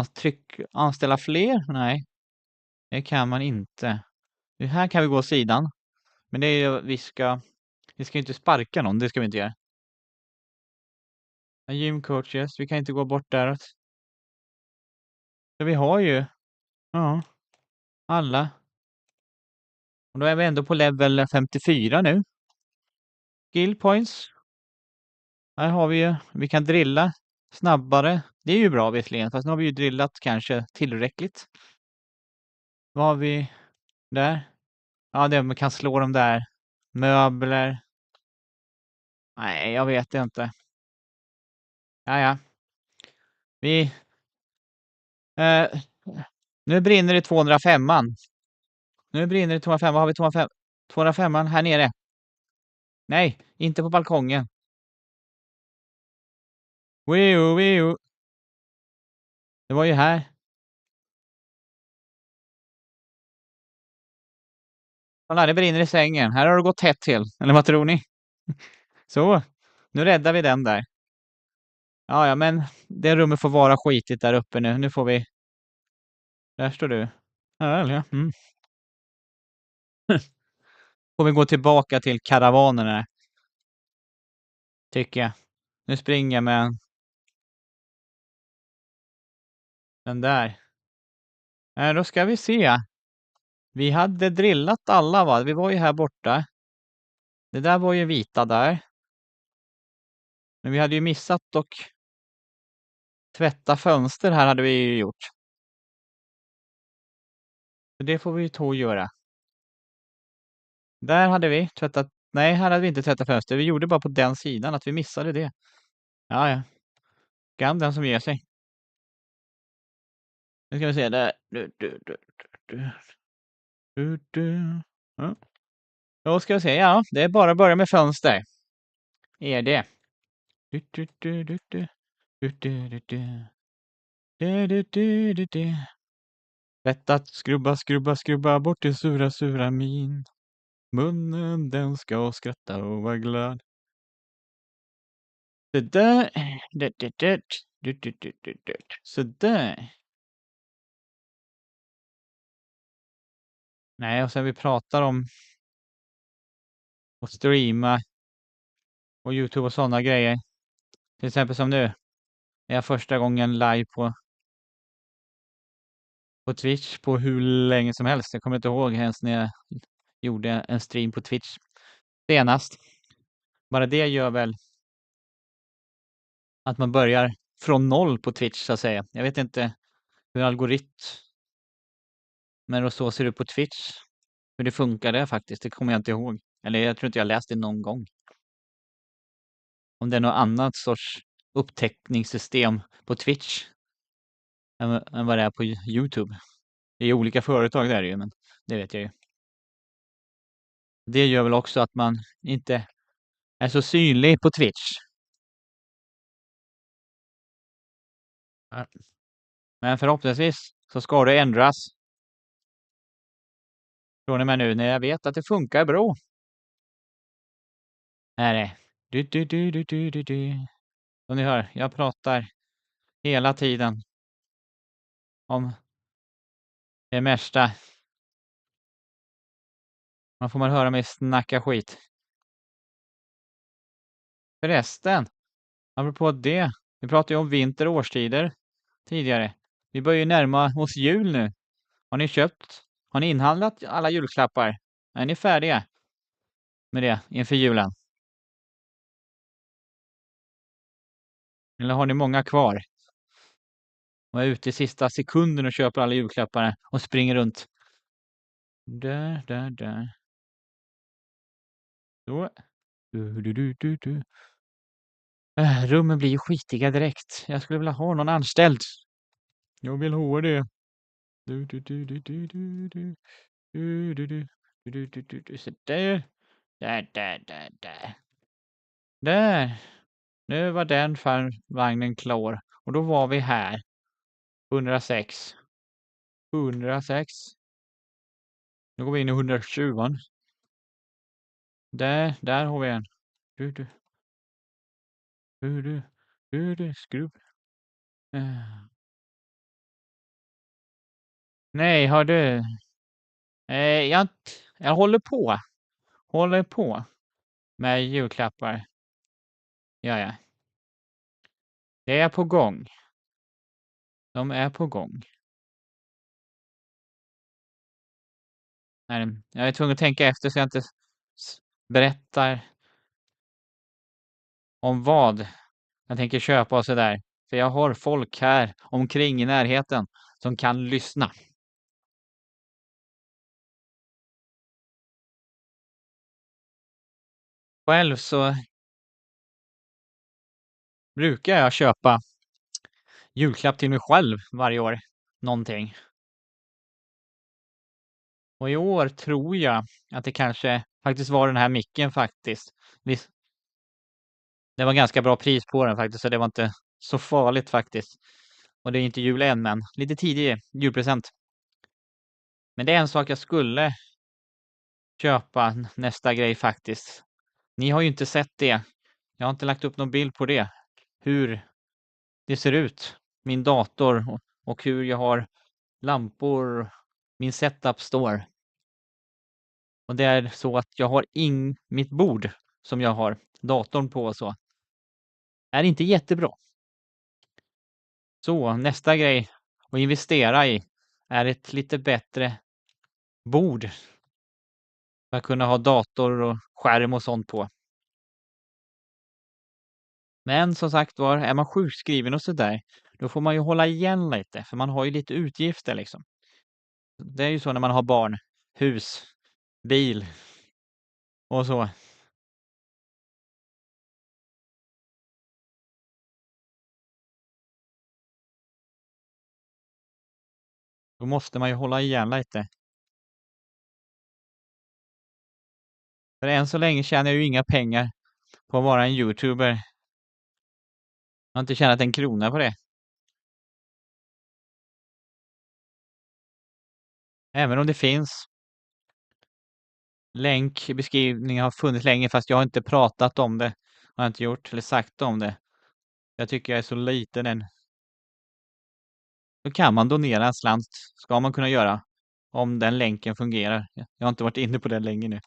anställa fler? Nej. Det kan man inte. Här kan vi gå sidan. Men det är ju, vi ska inte sparka någon. Det ska vi inte göra. Gym coaches. Vi kan inte gå bort däråt. Så vi har ju alla. Och då är vi ändå på level 54 nu. Skill points. Här har vi ju, vi kan drilla snabbare. Det är ju bra visserligen, fast nu har vi ju drillat kanske tillräckligt. Vad har vi där? Ja, det man kan slå dem där. Möbler. Nej, jag vet inte. Ja. Nu brinner det 205an. Nu brinner det 205. Vad har vi 205? 205an här nere. Nej, inte på balkongen. Weo. Det var ju här. Kolla, det brinner i sängen. Här har det gått tätt till. Eller vad tror ni? Så, nu räddar vi den där. Ja, men det rummet får vara skitigt där uppe nu. Nu får vi... Där står du. Ja. Får vi gå tillbaka till karavanerna. Tycker jag. Nu springer jag med den där. Då ska vi se. Vi hade drillat alla, va? Vi var ju här borta. Det där var ju vita där. Men vi hade ju missat och tvätta fönster här hade vi ju gjort. Så det får vi ta och göra. Där hade vi tvättat. Nej, här hade vi inte tvättat fönster. Vi gjorde bara på den sidan att vi missade det. Ja. Skam den som ger sig. Nu ska vi se där. Ja. Då ska vi se. Ja, det är bara att börja med fönster. Är det. Du, du, du, du, du. Du, du, du, du. Du, du, du, du, du. Lätt att skrubba, skrubba, skrubba bort din sura, sura min. Munnen den ska skratta och vara glad. Det där. Så där. Nej, och sen vi pratar om att streama och YouTube och sådana grejer. Till exempel som nu. Är jag första gången live på Twitch på hur länge som helst. Jag kommer inte ihåg ens när jag gjorde en stream på Twitch senast. Bara det gör väl att man börjar från noll på Twitch så att säga. Jag vet inte hur algoritmer och så ser ut på Twitch. Hur det funkar där faktiskt, det kommer jag inte ihåg. Eller jag tror inte jag läst det någon gång. Om det är något annat sorts upptäckningssystem på Twitch än vad det är på YouTube. Det är olika företag där ju, men det vet jag ju. Det gör väl också att man inte är så synlig på Twitch. Ja. Men förhoppningsvis så ska det ändras. Från och med nu när jag vet att det funkar bra. Är det. Du. Som ni hör, jag pratar hela tiden om det mesta. Man får höra mig snacka skit. Förresten, apropå det. Vi pratade ju om vinter och årstider tidigare. Vi börjar ju närma oss jul nu. Har ni inhandlat alla julklappar? Är ni färdiga med det inför julen? Eller har ni många kvar? Och är ute i sista sekunden och köper alla julklappar och springer runt. Där. Så. Du. Rummen blir ju skitiga direkt. Jag skulle vilja ha någon anställd. Jag vill ha det. Du. Så där. Där. Där. Nu var den vagnen klar. Och då var vi här. 106. 106. Nu går vi in i 120. Där har vi en. Skruv. Nej, har du. Jag håller på med julklappar. Ja. Det är på gång. De är på gång. Nej, jag är tvungen att tänka efter så jag inte berättar om vad jag tänker köpa och så där. För jag har folk här omkring i närheten som kan lyssna. Själv så brukar jag köpa julklapp till mig själv varje år. Någonting. Och i år tror jag att det kanske faktiskt var den här micken faktiskt. Det var ganska bra pris på den faktiskt så det var inte så farligt faktiskt. Och det är inte jul än men lite tidig julpresent. Men det är en sak jag skulle köpa nästa grej faktiskt. Ni har ju inte sett det. Jag har inte lagt upp någon bild på det. Hur det ser ut. Min dator och hur jag har lampor. Min setup står. Och det är så att jag har mitt bord som jag har datorn på och så. Är inte jättebra. Så nästa grej att investera i är ett lite bättre bord. För att kunna ha dator och skärm och sånt på. Men som sagt var, är man sjukskriven och så där, då får man ju hålla igen lite, för man har ju lite utgifter liksom. Det är ju så när man har barn, hus, bil och så. Då måste man ju hålla igen lite. För än så länge tjänar jag ju inga pengar på att vara en youtuber. Jag har inte tjänat en krona på det. Även om det finns länk i beskrivningen har funnits länge fast jag har inte pratat om det. Har jag inte gjort eller sagt om det. Jag tycker jag är så liten än. Då kan man donera en slant. Ska man kunna göra. Om den länken fungerar. Jag har inte varit inne på den länge nu.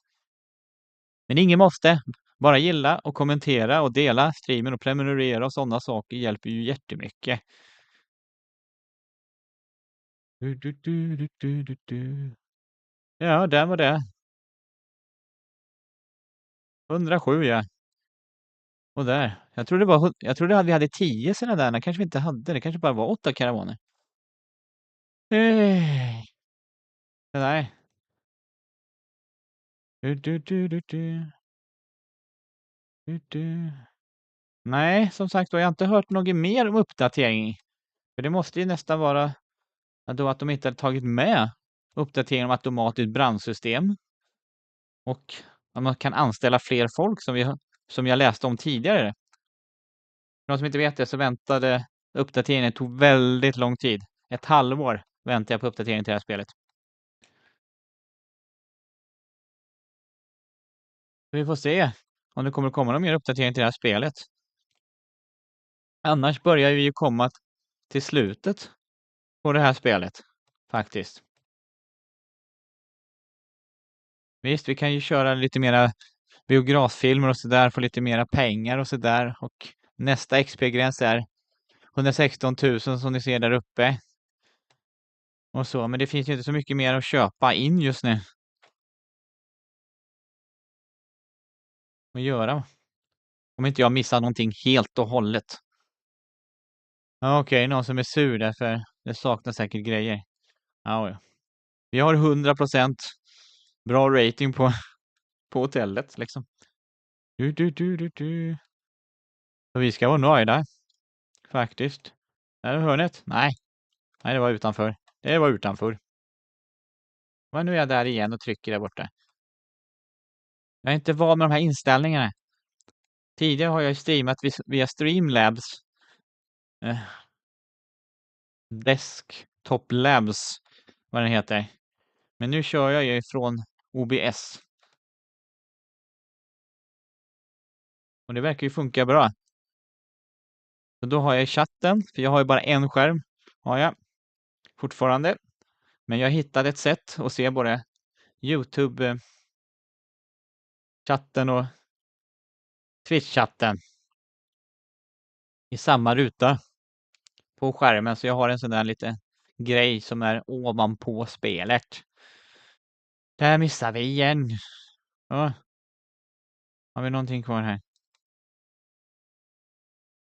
Men ingen måste. Bara gilla och kommentera och dela streamen och prenumerera och sådana saker hjälper ju jättemycket. Ja, där var det. 107 ja. Och där. Jag trodde vi hade 10 sådana där. Kanske vi inte hade. Det kanske bara var 8 karavaner. Det där. Nej, som sagt jag har inte hört något mer om uppdatering. För det måste ju nästan vara då att de inte har tagit med uppdatering om automatiskt brandsystem. Och att man kan anställa fler folk som jag läste om tidigare. För de som inte vet det så väntade uppdateringen tog väldigt lång tid. Ett halvår väntade jag på uppdateringen till det här spelet. Vi får se om det kommer att komma någon mer uppdatering till det här spelet. Annars börjar vi ju komma till slutet på det här spelet, faktiskt. Visst, vi kan ju köra lite mera biograffilmer och så där, få lite mera pengar och så där. Och nästa XP-gräns är 116 000 som ni ser där uppe. Och så, men det finns ju inte så mycket mer att köpa in just nu. Och göra. Om inte jag missar någonting helt och hållet. Ja, okej, någon som är sur därför det saknas säkert grejer. Ja, ja. Vi har 100% bra rating på hotellet liksom. Så vi ska vara nöjda. Faktiskt. Är det hörnet? Nej. Nej, det var utanför. Det var utanför. Men nu är jag där igen och trycker där borta. Jag är inte van med de här inställningarna. Tidigare har jag streamat via Streamlabs. Desktop Labs, vad den heter. Men nu kör jag ju från OBS. Och det verkar ju funka bra. Så då har jag i chatten, för jag har ju bara en skärm. Har jag fortfarande. Men jag hittade ett sätt att se både YouTube-chatten och Twitch-chatten i samma ruta på skärmen. Så jag har en sån där lite grej som är ovanpå spelet. Där missar vi igen. Ja. Har vi någonting kvar här?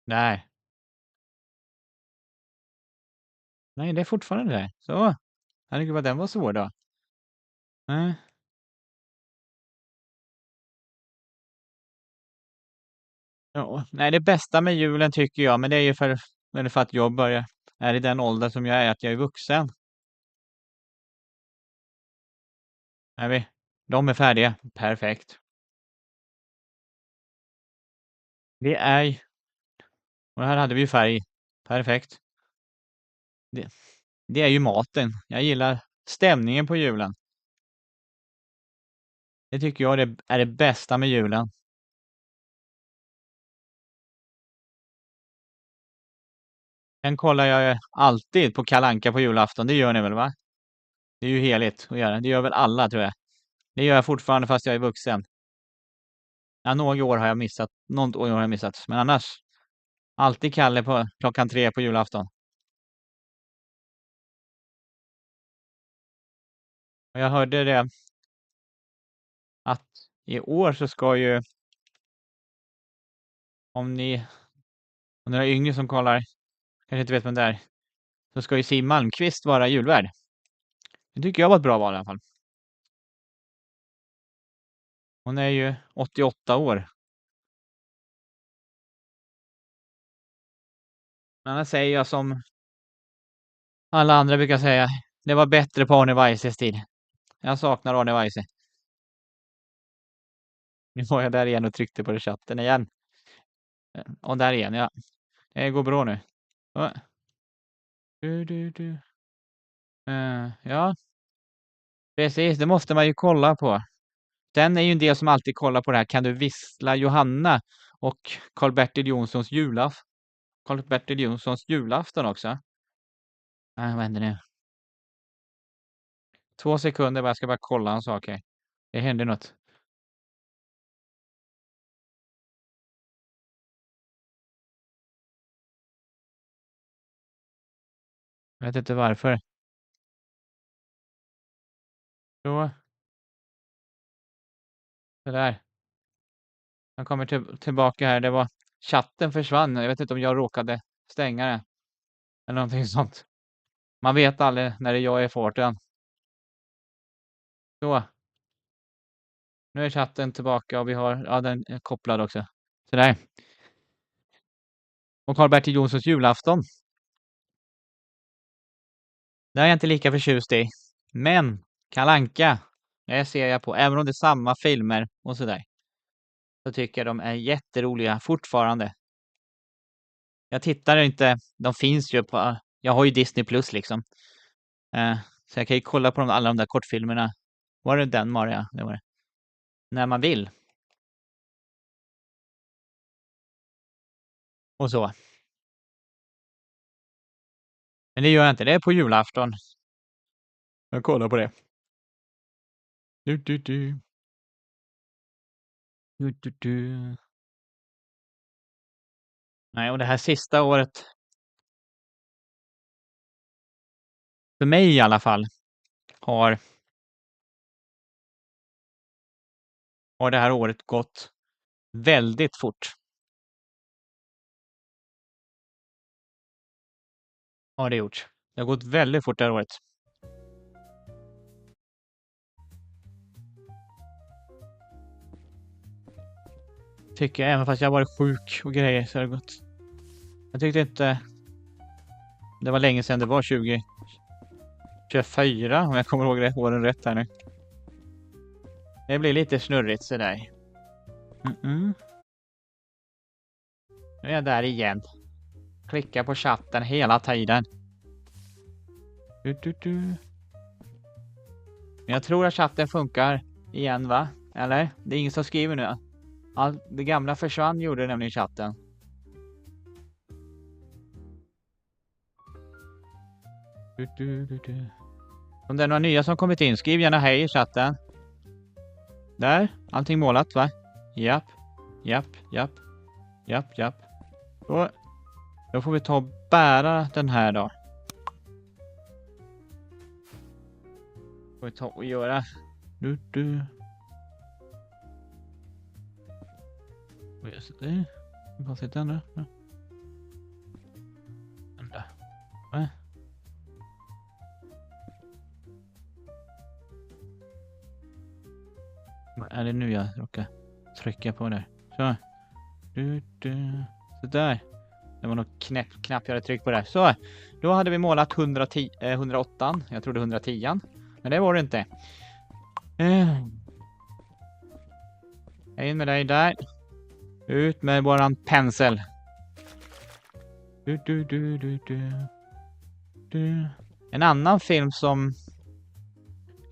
Nej. Nej, det är fortfarande där. Så. Herregud vad den var svår då. Nej. Ja, nej, det bästa med julen tycker jag, men det är ju för att jag är i den ålder som jag är, att jag är vuxen. Är vi? De är färdiga. Perfekt. Det är... Och här hade vi ju färg. Perfekt. Det, det är ju maten. Jag gillar stämningen på julen. Det tycker jag är det bästa med julen. Sen kollar jag alltid på Kalle Anka på julafton. Det gör ni väl va? Det är ju heligt att göra. Det gör väl alla tror jag. Det gör jag fortfarande fast jag är vuxen. Ja, några år har jag missat. Något år har jag missat. Men annars. Alltid Kalle på klockan 3 på julafton. Och jag hörde det att i år så ska ju om ni är yngre som kollar kanske inte vet vem det är, så ska ju Siw Malmkvist vara julvärd. Det tycker jag var ett bra val i alla fall. Hon är ju 88 år. Men annars säger jag som alla andra brukar säga, Det var bättre på Arne Weises tid. Jag saknar Arne Weise. Nu var jag där igen och tryckte på chatten igen. Och där igen, ja. Det går bra nu. Ja, precis. Det måste man ju kolla på. Den är ju en del som alltid kollar på det här. Kan du vissla Johanna och Karl-Bertil Jonssons julafton också. Vad händer nu? 2 sekunder, jag ska bara kolla en sak här. Det händer något. Jag vet inte varför. Så. Det där. Jag kommer tillbaka här. Det var chatten försvann. Jag vet inte om jag råkade stänga den. Eller någonting sånt. Man vet aldrig när det är jag i farten. Så. Nu är chatten tillbaka och vi har den är kopplad också. Så där. Och Karl-Bertil Jonssons julafton. Det är jag inte lika förtjust i. Men Kalle Anka, det ser jag på. Även om det är samma filmer och sådär. Så tycker jag de är jätteroliga fortfarande. Jag tittar inte. De finns ju på... Jag har ju Disney Plus liksom. Så jag kan ju kolla på alla de där kortfilmerna. Var det den, Maria? Det var det. När man vill. Och så. Men det gör jag inte. Det är på julafton. Jag kollar på det. Nej, och det här sista året. För mig i alla fall. Har det här året gått väldigt fort. Har det gjort. Det har gått väldigt fort det här året. Tycker jag, även fast jag har varit sjuk och grejer så har det gått. Jag tyckte inte det var länge sedan det var 2024 om jag kommer ihåg det åren rätt här nu. Det blir lite snurrigt sådär. Nu är jag där igen. Klicka på chatten hela tiden. Jag tror att chatten funkar igen, va? Eller? Det är ingen som skriver nu. Det gamla försvann gjorde nämligen chatten. Om det är några nya som kommit in, skriv gärna hej i chatten. Där, allting målat, va? Japp. Då får vi ta och bära den här då. Får vi ta och göra. Vad är det? Vad sitter den där? Vänta. Va? Vad är det nu jag råkar trycka på där? Så. Så där. Det var nog knapp jag hade tryckt på där. Så. Då hade vi målat 108. Jag trodde 110. Men det var det inte. In med dig där. Ut med våran pensel. En annan film som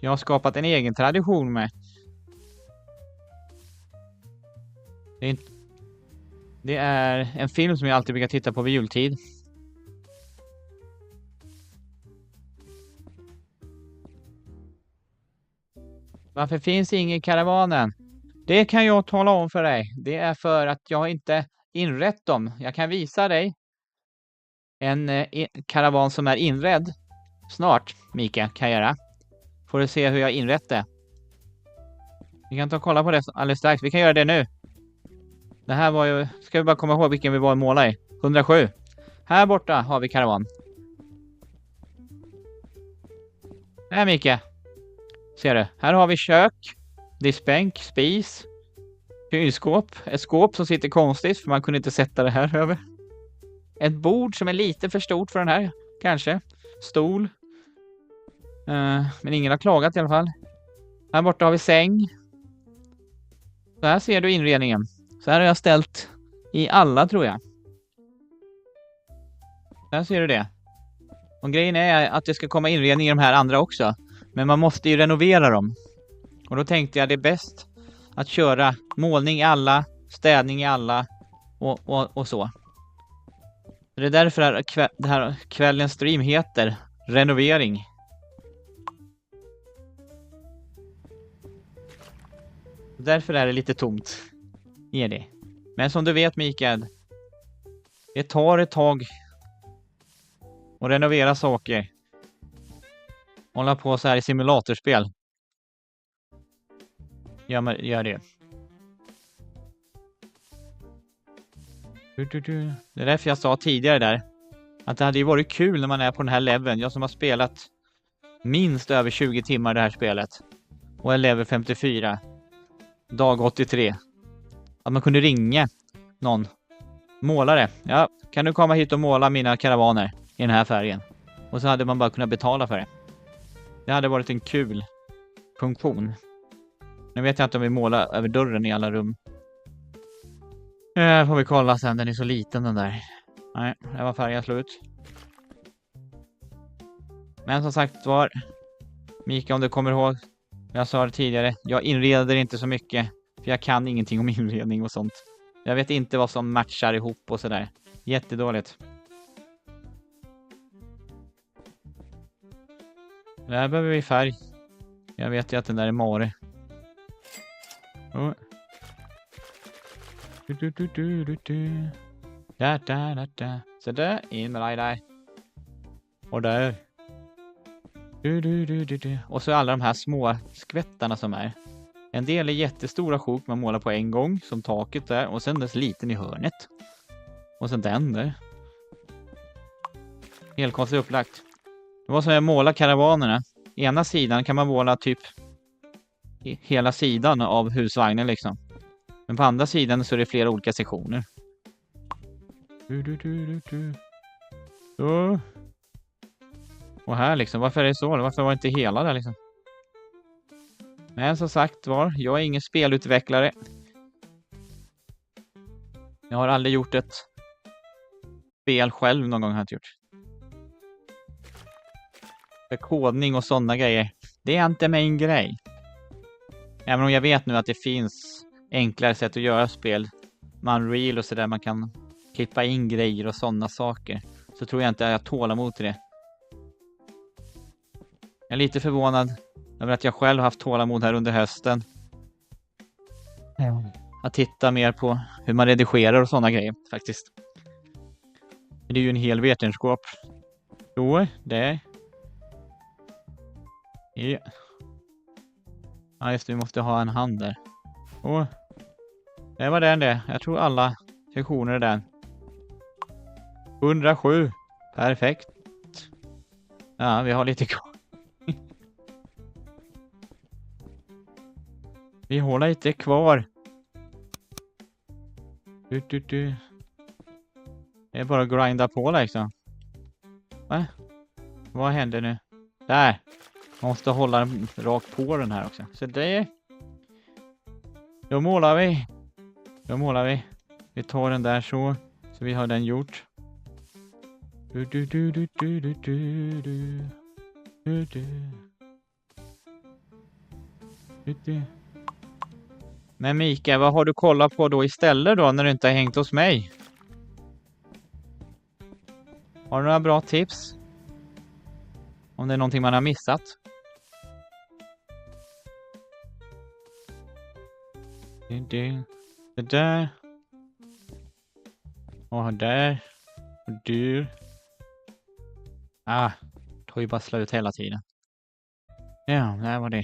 jag har skapat en egen tradition med. Det är en film som jag alltid brukar titta på vid jultid. Varför finns ingen i karavanen? Det kan jag tala om för dig. Det är för att jag inte inrett dem. Jag kan visa dig en karavan som är inredd. Snart, Mika, kan jag göra. Får du se hur jag inrett det. Vi kan ta och kolla på det alldeles strax. Vi kan göra det nu. Det här var ju... Ska vi bara komma ihåg vilken vi var i måla i. 107. Här borta har vi karavan. Här, Mika. Ser du? Här har vi kök. Diskbänk, spis. Kylskåp. Ett skåp som sitter konstigt för man kunde inte sätta det här över. Ett bord som är lite för stort för den här. Kanske. Stol. Men ingen har klagat i alla fall. Här borta har vi säng. Så här ser du inredningen. Så här har jag ställt i alla, tror jag. Så här ser du det. Och grejen är att det ska komma inredning i de här andra också. Men man måste ju renovera dem. Och då tänkte jag det är bäst att köra målning i alla, städning i alla och så. Det är därför det här kvällens stream heter renovering. Därför är det lite tomt. Är det. Men som du vet, Mikael, det tar ett tag att renovera saker. Hålla på så här i simulatorspel. Gör det. Det är därför jag sa tidigare där att det hade ju varit kul när man är på den här leveln. Jag som har spelat minst över 20 timmar det här spelet och är level 54. Dag 83. Att man kunde ringa någon målare. Ja, kan du komma hit och måla mina karavaner i den här färgen? Och så hade man bara kunnat betala för det. Det hade varit en kul funktion. Nu vet jag inte om vi målar över dörren i alla rum. Får vi kolla sen, den är så liten den där. Nej, det var färgen slut. Men som sagt var, Mika, om du kommer ihåg, jag sa det tidigare, jag inreder inte så mycket. För jag kan ingenting om inredning och sånt. Jag vet inte vad som matchar ihop och sådär. Jättedåligt. Där behöver vi färg. Jag vet ju att den där är mare. Oh. Där. Så där, in med dig där. Och där. Och så alla de här små skvättarna som är. En del är jättestora sjok man målar på en gång, som taket där. Och sen dess liten i hörnet. Och sen den där. Helt konstigt upplagt. Det var som jag målar karavanerna. Ena sidan kan man måla typ hela sidan av husvagnen liksom. Men på andra sidan så är det flera olika sektioner. Så. Och här liksom, varför är det så? Varför var det inte hela där liksom? Men som sagt var, jag är ingen spelutvecklare. Jag har aldrig gjort ett spel själv någon gång, har jag inte gjort. För kodning och sådana grejer, det är inte min grej. Även om jag vet nu att det finns enklare sätt att göra spel. Med Unreal och sådär, man kan klippa in grejer och sådana saker. Så tror jag inte att jag tålamod till det. Jag är lite förvånad över att jag själv har haft tålamod här under hösten. Att titta mer på hur man redigerar och sådana grejer faktiskt. Det är ju en hel vetenskap. Så, där. Ja. Ja, just det, vi måste ha en hand där. Och det var den det. Jag tror alla sektioner är den. 107. Perfekt. Ja, vi har lite kvar. Vi har lite kvar. Det är bara att grinda på liksom. Va? Vad händer nu? Där. Man måste hålla den rakt på den här också. Så det. Då målar vi. Vi tar den där så. Så vi har den gjort. Men Mika, vad har du kollat på då istället då när du inte har hängt hos mig? Har du några bra tips? Om det är någonting man har missat? Det där. Och där. Och du. Tar ju bara slut hela tiden. Ja, där var det.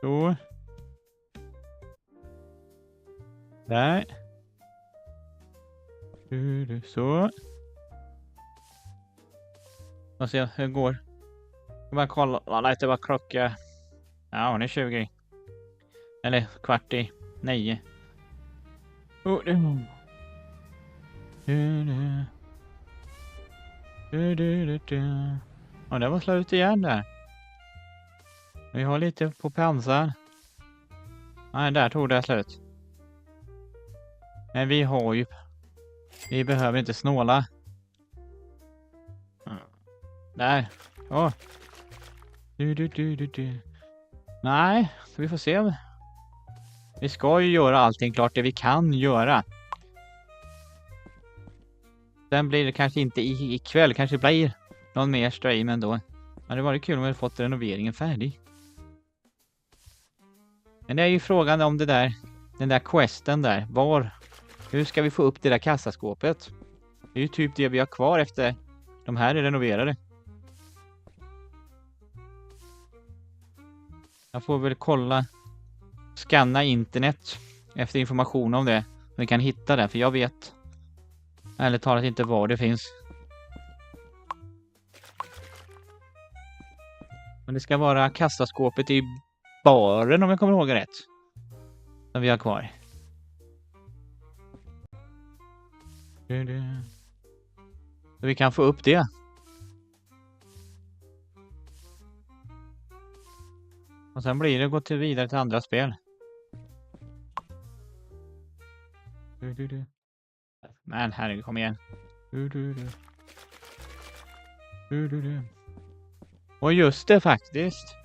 Så. Där. Så. Och se hur det går. Jag bara kolla lite vad klockan. Ja, hon är 20. Eller 8:45. Ja, det var slut igen där. Vi har lite på pansar. Nej, där tog det slut. Men vi har ju... Vi behöver inte snåla. Där. Åh. Nej, så vi får se. Vi ska ju göra allting klart det vi kan göra. Sen blir det kanske inte ikväll. Kanske blir någon mer stream ändå. Men det var kul om vi hade fått renoveringen färdig. Men det är ju frågan om det där. Den där questen där. Hur ska vi få upp det där kassaskåpet? Det är ju typ det vi har kvar efter de här är renoverade. Jag får väl scanna internet efter information om det. Vi kan hitta det, för jag vet ärligt talat inte var det finns. Men det ska vara kassaskåpet i baren om jag kommer ihåg rätt. Som vi har kvar. Så vi kan få upp det. Och sen blir det gå vidare till andra spel. Men herregud, kom igen. Och just det faktiskt.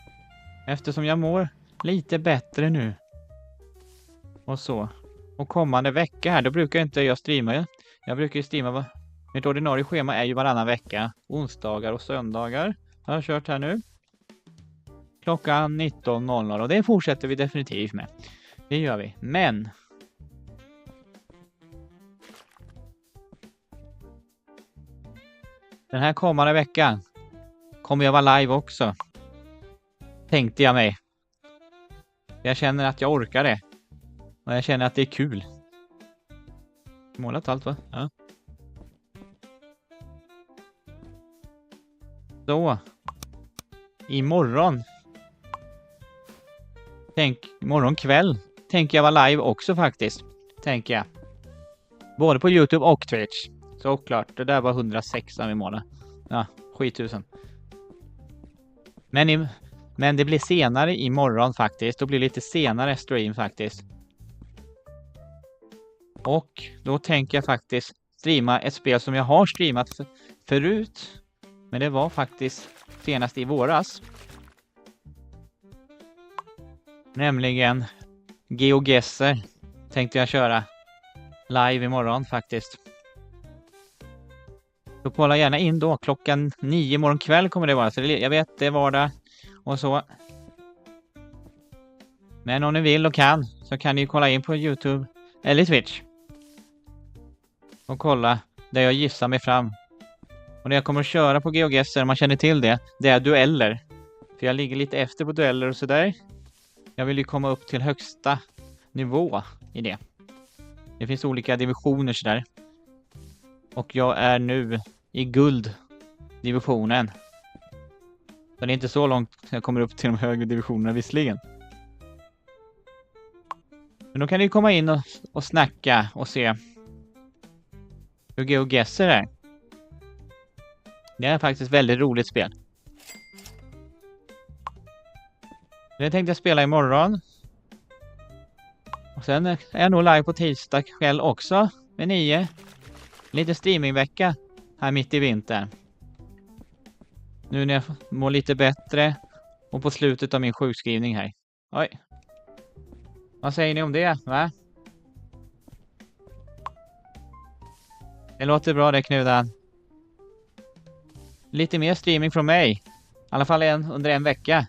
Eftersom jag mår lite bättre nu. Och så. Och kommande vecka här, då brukar inte jag streama. Jag brukar ju streama. Mitt ordinarie schema är ju varannan vecka. Onsdagar och söndagar har jag kört här nu. Klockan 19.00 och det fortsätter vi definitivt med. Det gör vi. Men den här kommande veckan kommer jag vara live också. Tänkte jag mig. Jag känner att jag orkar det. Och jag känner att det är kul. Målat allt va? Ja. Så. Imorgon. Imorgon kväll. Tänker jag vara live också faktiskt. Tänker jag. Både på YouTube och Twitch. Såklart. Det där var 106 i månaden. Ja, 7000. Men det blir senare imorgon faktiskt. Då blir det lite senare stream faktiskt. Och då tänker jag faktiskt streama ett spel som jag har streamat förut. Men det var faktiskt senast i våras. Nämligen GeoGuessr tänkte jag köra live imorgon faktiskt. Så kolla gärna in då. Klockan 9 imorgon kväll kommer det vara. Så jag vet, det är vardag och så. Men om ni vill och kan så kan ni kolla in på YouTube eller Twitch. Och kolla där jag gissar mig fram. Och det jag kommer att köra på GeoGuessr, om man känner till det, det är dueller. För jag ligger lite efter på dueller och sådär. Jag vill ju komma upp till högsta nivå i det. Det finns olika divisioner sådär. Och jag är nu i gulddivisionen. Så det är inte så långt jag kommer upp till de högre divisionerna visserligen. Men då kan ni komma in och snacka och se hur GeoGuessr är. Det är faktiskt ett väldigt roligt spel. Det tänkte jag spela imorgon. Och sen är jag nog live på tisdag kväll också. Med 9. Lite streamingvecka här mitt i vintern. Nu när jag mår lite bättre. Och på slutet av min sjukskrivning här. Oj. Vad säger ni om det, va? Det låter bra det, Knudan. Lite mer streaming från mig. I alla fall under en vecka.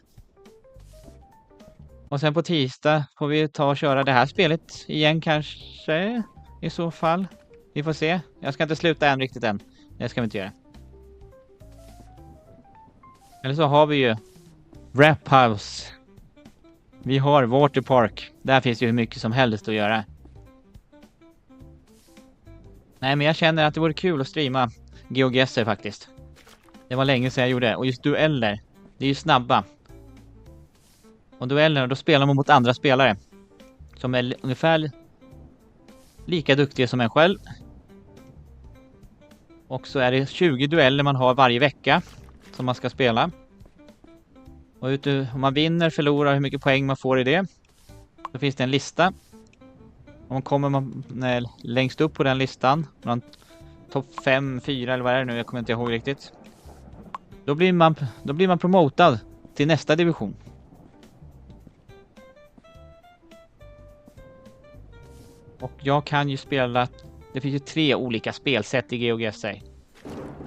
Och sen på tisdag får vi ta och köra det här spelet igen kanske. I så fall. Vi får se. Jag ska inte sluta än riktigt än. Det ska vi inte göra. Eller så har vi ju Wrap House. Vi har Water Park. Där finns ju hur mycket som helst att göra. Nej, men jag känner att det vore kul att streama GeoGuessr faktiskt. Det var länge sedan jag gjorde det. Och just dueller, det är ju snabba. Och dueller, då spelar man mot andra spelare. Som är ungefär lika duktiga som en själv. Och så är det 20 dueller man har varje vecka som man ska spela. Och om man vinner, förlorar, hur mycket poäng man får i det. Så finns det en lista. Om kommer man längst upp på den listan, topp 5, 4 eller vad är det nu, jag kommer inte ihåg riktigt. Då blir man promotad till nästa division. Och jag kan ju spela, det finns ju 3 olika spelsätt i GeoGuessr.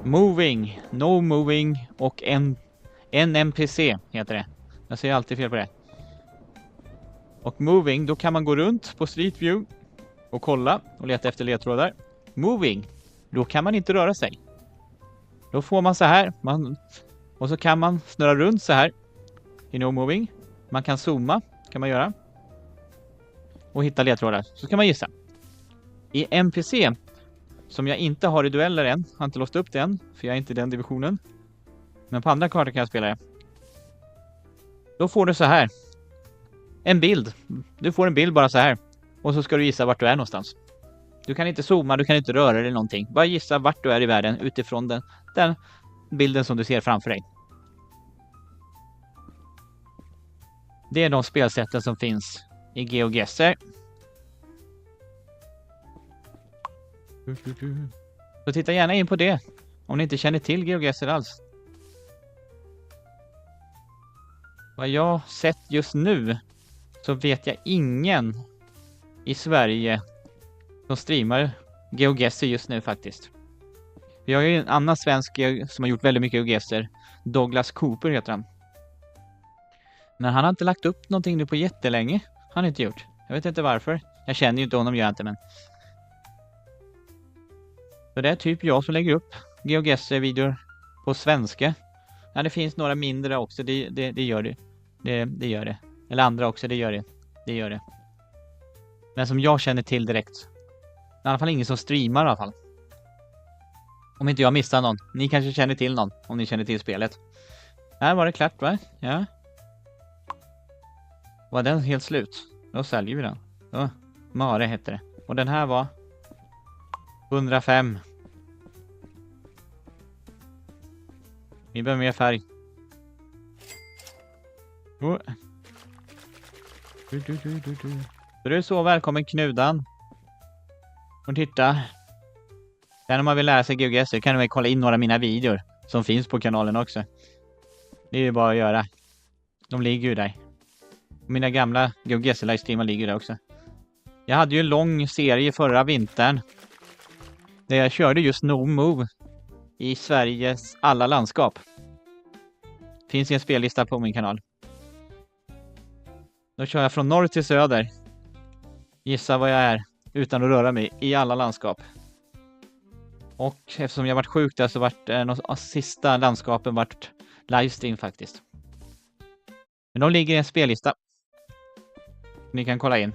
Moving, no moving och en NPC heter det. Jag säger alltid fel på det. Och moving, då kan man gå runt på Street View och kolla och leta efter ledtrådar. Moving, då kan man inte röra sig. Då får man så här, och så kan man snurra runt så här i no moving. Man kan zooma, kan man göra. Och hitta ledtrådar, så kan man gissa. I NPC, som jag inte har i dueller än, har inte låst upp det än, för jag är inte i den divisionen. Men på andra kartor kan jag spela det. Då får du så här. En bild. Du får en bild bara så här. Och så ska du gissa vart du är någonstans. Du kan inte zooma, du kan inte röra dig någonting. Bara gissa vart du är i världen utifrån den bilden som du ser framför dig. Det är de spelsätten som finns i GeoGuessr. Så titta gärna in på det om ni inte känner till GeoGuessr alls. Vad jag sett just nu så vet jag ingen i Sverige som streamar GeoGuessr just nu faktiskt. Vi har ju en annan svensk som har gjort väldigt mycket GeoGuessr. Douglas Cooper heter han. Men han har inte lagt upp någonting nu på jättelänge. Han har inte gjort. Jag vet inte varför. Jag känner ju inte honom, gör jag inte, men... Så det är typ jag som lägger upp GeoGuessr-videor på svenska. Ja, det finns några mindre också. Det gör det. Det gör det. Eller andra också, det gör det. Det gör det. Men som jag känner till direkt. I alla fall ingen som streamar i alla fall. Om inte jag missar någon. Ni kanske känner till någon. Om ni känner till spelet. Här var det klart, va? Ja. Var den helt slut? Då säljer vi den. Mare heter det. Och den här var 105. Vi behöver mer färg. Du är så välkommen, Knudan. Och titta. Sen om man vill lära sig GeoGuessr kan du väl kolla in några av mina videor som finns på kanalen också. Det är ju bara att göra. De ligger ju där. Mina gamla GeoGuessr livestreamar ligger där också. Jag hade ju en lång serie förra vintern. Där jag körde just No Move i Sveriges alla landskap. Finns i en spellista på min kanal. Då kör jag från norr till söder. Gissa vad jag är utan att röra mig i alla landskap. Och eftersom jag varit sjuk där så vart de sista landskapen vart livestream faktiskt. Men de ligger i en spellista. Ni kan kolla in.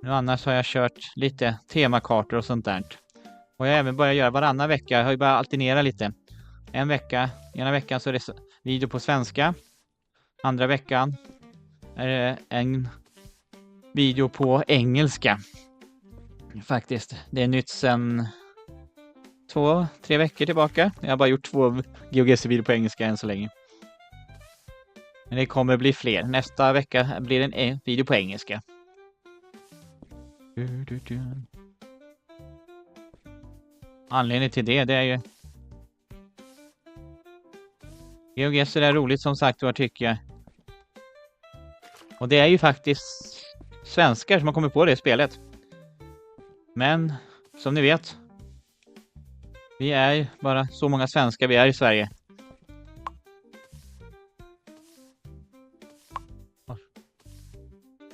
Nu annars har jag kört lite temakartor och sånt där. Och jag har även börjat göra varannan vecka. Jag har ju bara alternera lite. Ena veckan så är det video på svenska. Andra veckan är det en video på engelska. Faktiskt. Det är nytt sedan 2-3 veckor tillbaka. Jag har bara gjort 2 GeoGuessr-videor på engelska än så länge. Men det kommer bli fler. Nästa vecka blir det en video på engelska. Anledningen till det är ju... GeoGuessr är roligt som sagt, vad tycker jag. Och det är ju faktiskt svenskar som har kommit på det spelet. Men som ni vet, vi är bara så många svenskar vi är i Sverige.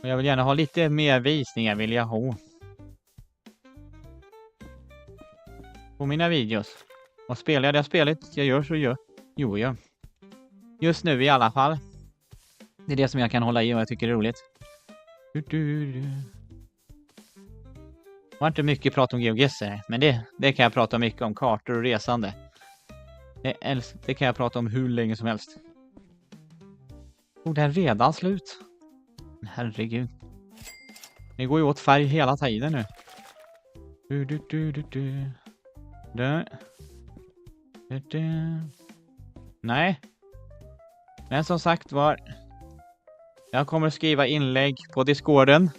Och jag vill gärna ha lite mer visningar, vill jag ha. På mina videos. Och spelar jag det spelet jag gör så gör jag. Just nu i alla fall. Det är det som jag kan hålla i och jag tycker det är roligt. Det var inte mycket prat om GeoGuessr, men det kan jag prata mycket om, kartor och resande. Det kan jag prata om hur länge som helst. Och det är redan slut. Herregud. Det går ju åt färg hela tiden nu. Nej. Men som sagt var, jag kommer skriva inlägg på Discorden.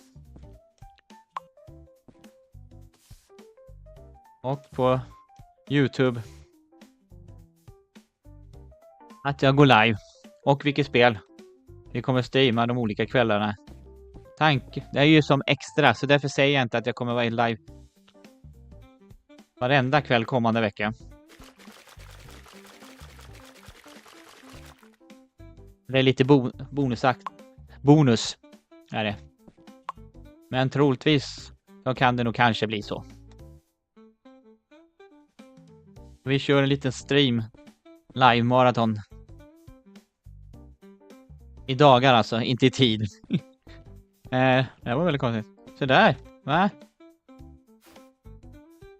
Och på YouTube. Att jag går live. Och vilket spel. Vi kommer streama de olika kvällarna. Det är ju som extra, så därför säger jag inte att jag kommer vara live varenda kväll kommande vecka. Det är lite bonus är det. Men troligtvis så kan det nog kanske bli så. Vi kör en liten stream. Live maraton. I dagar alltså, inte i tid. Det var väldigt konstigt. Så där, va?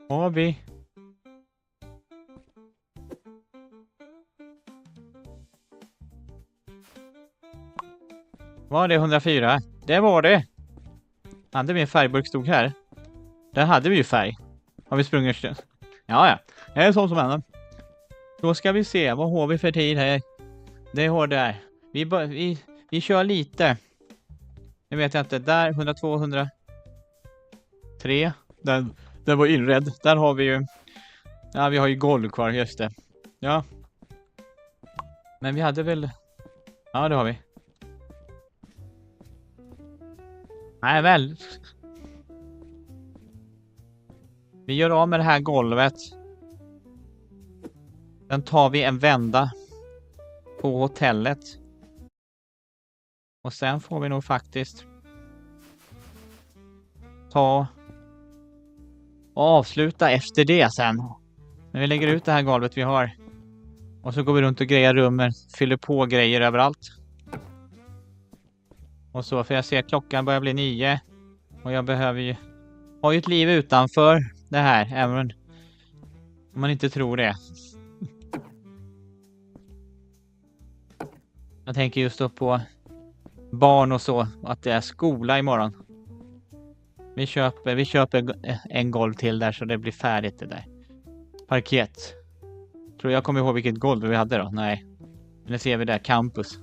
Har vi? Var det 104? Det var det. Hade vi en färgburk stod här. Där hade vi ju färg. Har vi sprungit? Ja. Det är så som händer. Då ska vi se. Vad har vi för tid här? Det har där. Vi kör lite. Nu vet jag inte. Där 102, 103. Den var inredd. Där har vi ju. Ja, vi har ju golv kvar. Just det. Ja. Men vi hade väl. Ja, det har vi. Nej, väl. Vi gör av med det här golvet. Sen tar vi en vända på hotellet. Och sen får vi nog faktiskt ta och avsluta efter det sen. Men vi lägger ut det här golvet vi har. Och så går vi runt och grejar rummen. Fyller på grejer överallt. Och så, för jag ser att klockan börjar bli 9. Och jag behöver ju ha ett liv utanför det här. Även om man inte tror det. Jag tänker just då på barn och så. Att det är skola imorgon. Vi köper en golv till där så det blir färdigt det där. Parkett. Tror jag kommer ihåg vilket golv vi hade då. Nej. Men det ser vi där. Campus.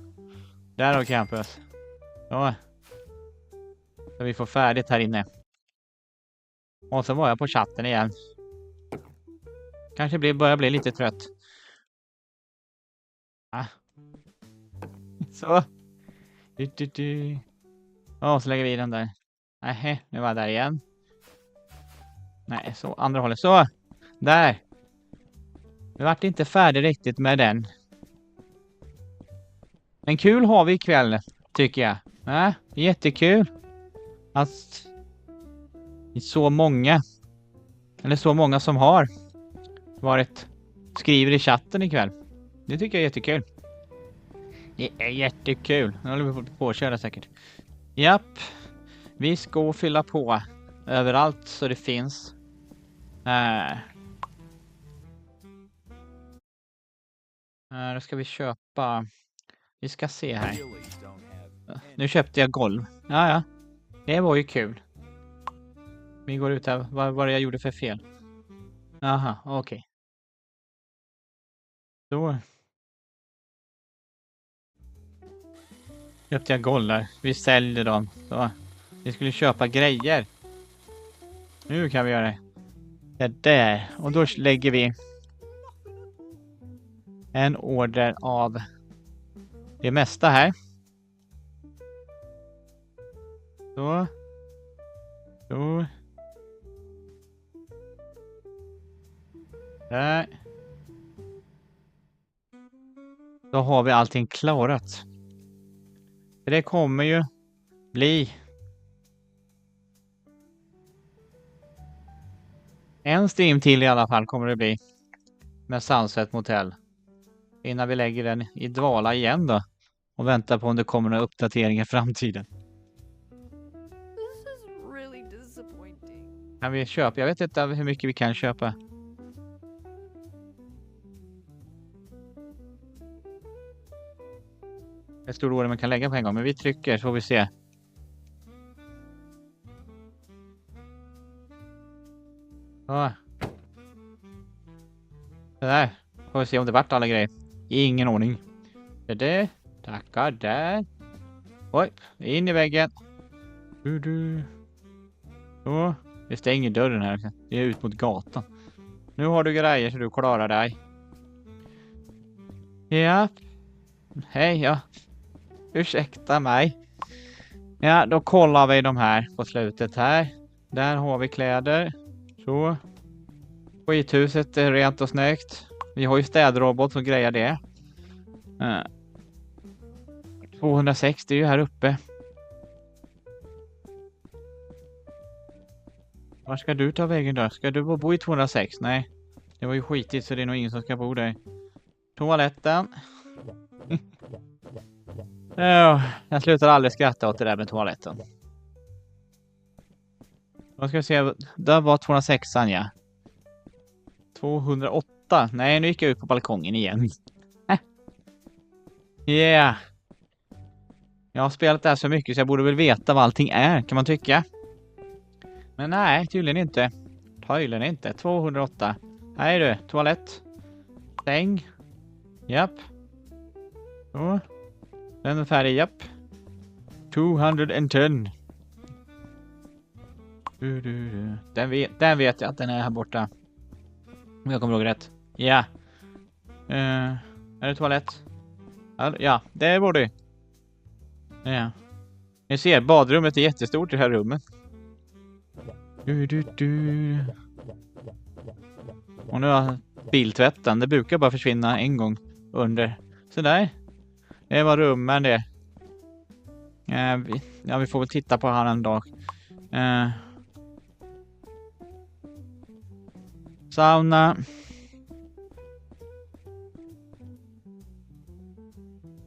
Där har vi campus. Ja. Så vi får färdigt här inne. Och så var jag på chatten igen. Kanske börjar bli lite trött. Ah. Så. Och så lägger vi den där. Nej, nu var jag där igen. Nej, så andra hållet. Så. Där. Vi vart inte färdig riktigt med den. Men kul har vi ikväll, tycker jag. Ja, jättekul. Att så många. Eller så många som har skriver i chatten ikväll. Det tycker jag är jättekul. Det är jättekul. Nu håller vi på att köra säkert. Japp. Vi ska fylla på överallt så det finns. Då ska vi köpa. Vi ska se här. Nu köpte jag golv. Ja. Det var ju kul. Vi går ut här. Vad var det jag gjorde för fel? Aha, okej. Då köpte jag golv där. Vi säljer dem. Så. Vi skulle köpa grejer. Nu kan vi göra det. Det där. Och då lägger vi en order av det mesta här. Så. Där. Då har vi allting klarat. Det kommer ju bli en stream till i alla fall kommer det bli. Med Sunset Motel. Innan vi lägger den i dvala igen då. Och väntar på om det kommer några uppdateringar i framtiden. Kan vi köpa? Jag vet inte hur mycket vi kan köpa. Ett stort ord man kan lägga på en gång. Men vi trycker så får vi se. Så. Det där. Får vi se om det vart alla grejer. Ingen ordning. Det. Tackar där. Oj. In i väggen. Så. Vi stänger dörren här. Det är ut mot gatan. Nu har du grejer så du klarar dig. Ja. Hej, ja. Ursäkta mig. Ja, då kollar vi de här på slutet här. Där har vi kläder. Så. Skithuset är rent och snyggt. Vi har ju städrobot som grejer det. 260 är ju här uppe. Var ska du ta vägen då? Ska du bo i 206? Nej. Det var ju skitigt så det är nog ingen som ska bo där. Toaletten. Ja, jag slutar aldrig skratta åt det där med toaletten. Vad ska vi se? Där var 206, ja. 208. Nej, nu gick jag ut på balkongen igen. Yeah. Jag har spelat det här så mycket så jag borde väl veta vad allting är, kan man tycka. Men nej, tydligen inte. Tydligen inte. 208. Här är du. Toalett. Säng. Japp. Så. Den är färdig, japp. 210. Den vet jag att den är här borta. Om jag kommer ihåg rätt. Ja. Är det toalett? Ja, det är borde. Ja. Ni ser, badrummet är jättestort i det här rummet. Och nu har biltvätten. Det brukar bara försvinna en gång under. Så där. Det var rummen det. Ja, vi får väl titta på han en dag. Sauna.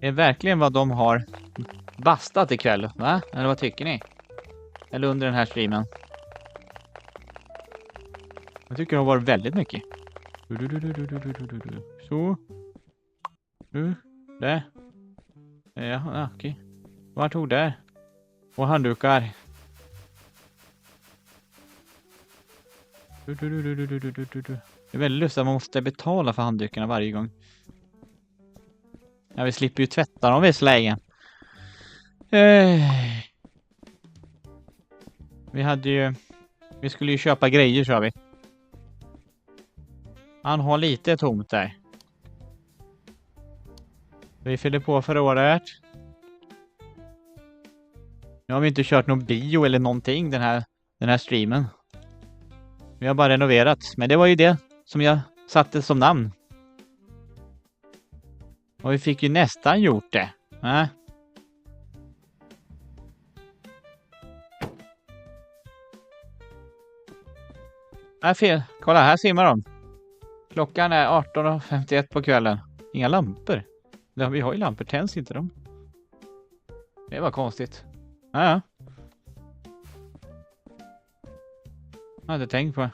Det är verkligen vad de har bastat ikväll, va? Eller vad tycker ni? Eller under den här streamen. Jag tycker det har varit väldigt mycket. Så. Där. Ja, okej. Vad tog där? Och handdukar. Det är väldigt lustigt att man måste betala för handdukarna varje gång. Ja, vi slipper ju tvätta dem visserligen. Vi skulle ju köpa grejer, så vi. Han har lite tomt där. Vi fyller på för året. Nu har vi inte kört någon bio eller någonting den här streamen. Vi har bara renoverat. Men det var ju det som jag satte som namn. Och vi fick ju nästan gjort det. Här fel. Kolla, här simmar de. Klockan är 18:51 på kvällen. Inga lampor. Vi har ju lampor, tänds inte de? Det var konstigt. Ja. Jag hade tänkt på det.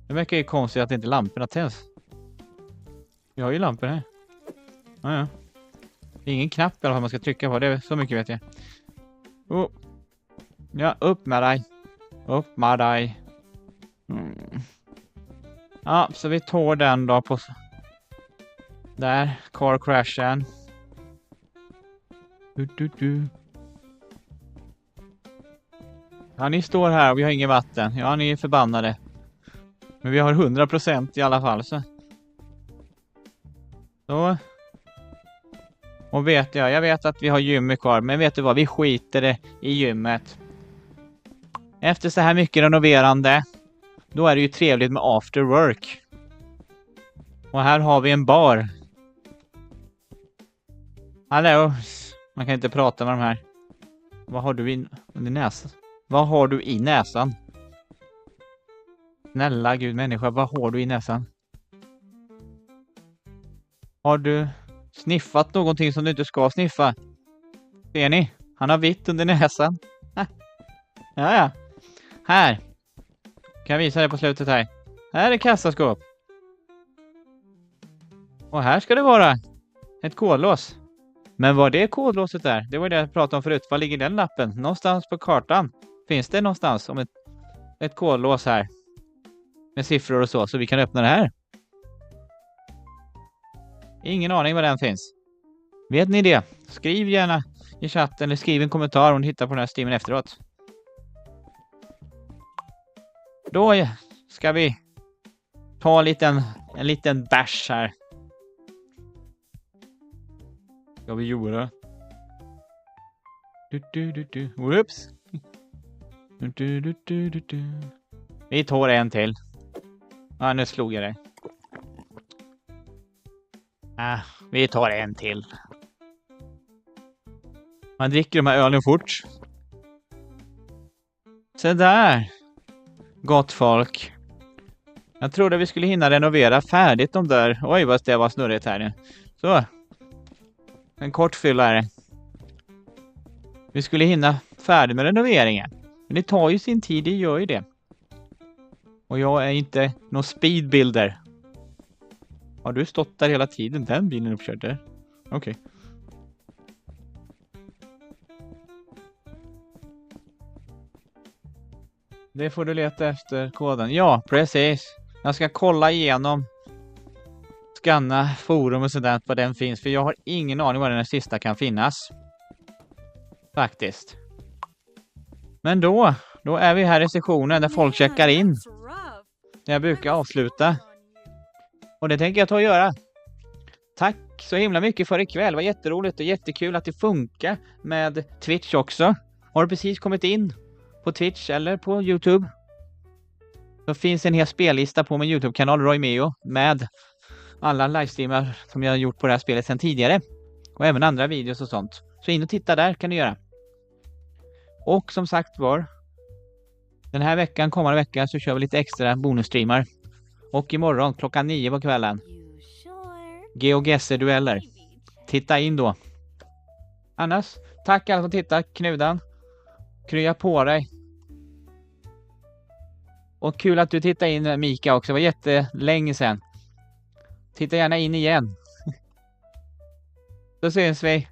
Det verkar ju konstigt att inte lamporna tänds. Vi har ju lampor här. Ja. Det är ingen knapp i alla fall man ska trycka på. Det är så mycket vet jag. Ja, upp med dig. Upp med dig. Ja, så vi tar den då på... Där, car crashen. Ja, ni står här och vi har ingen vatten. Ja, ni är förbannade. Men vi har 100% i alla fall, så. Och jag vet att vi har gymmet kvar. Men vet du vad, vi skiter det i gymmet. Efter så här mycket renoverande, då är det ju trevligt med after work. Och här har vi en bar. Hallå, man kan inte prata med de här. Vad har du i näsan? Vad har du i näsan? Snälla gud människa, vad har du i näsan? Har du sniffat någonting som du inte ska sniffa? Ser ni? Han har vitt under näsan. Ja. Här. Kan jag visa det på slutet här. Här är kassaskåp. Och här ska det vara ett kodlås. Men var det kodlåset där? Det var det jag pratade om förut. Var ligger den lappen? Någonstans på kartan. Finns det någonstans om ett kodlås här? Med siffror och så vi kan öppna det här? Ingen aning var den finns. Vet ni det? Skriv gärna i chatten eller skriv en kommentar om ni hittar på den här streamen efteråt. Då ska vi ta en liten bärs här. Ska vi göra? Whoops. Vi tar en till. Nu slog jag det. Vi tar en till. Man dricker de här ölen fort. Så där. Gott folk. Jag trodde vi skulle hinna renovera färdigt de där. Oj, vad det var snurrigt här nu. Så. En kort fylla här. Vi skulle hinna färdigt med renoveringen. Men det tar ju sin tid, det gör ju det. Och jag är inte någon speedbuilder. Har du stått där hela tiden? Den bilen uppkörd där? Okej. Det får du leta efter koden. Ja, precis. Jag ska kolla igenom. Skanna forum och sådär vad den finns. För jag har ingen aning var den sista kan finnas. Faktiskt. Men då är vi här i sessionen där folk checkar in. Där jag brukar avsluta. Och det tänker jag ta och göra. Tack så himla mycket för ikväll. Det var jätteroligt och jättekul att det funkar med Twitch också. Har du precis kommit in på Twitch eller på YouTube? Så finns en hel spellista på min YouTube-kanal Roymeo med alla livestreamar som jag har gjort på det här spelet sedan tidigare. Och även andra videos och sånt. Så in och titta där kan du göra. Och som sagt var, den här veckan, kommande veckan, så kör vi lite extra bonusstreamar. Och imorgon klockan 9 på kvällen. GeoGuessr-dueller. Titta in då. Annars, tack alla som tittar. Knudan. Krya på dig. Och kul att du tittade in, Mika, också. Det var jättelänge sedan. Titta gärna in igen. Då syns vi.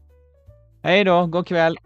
Hej då, god kväll.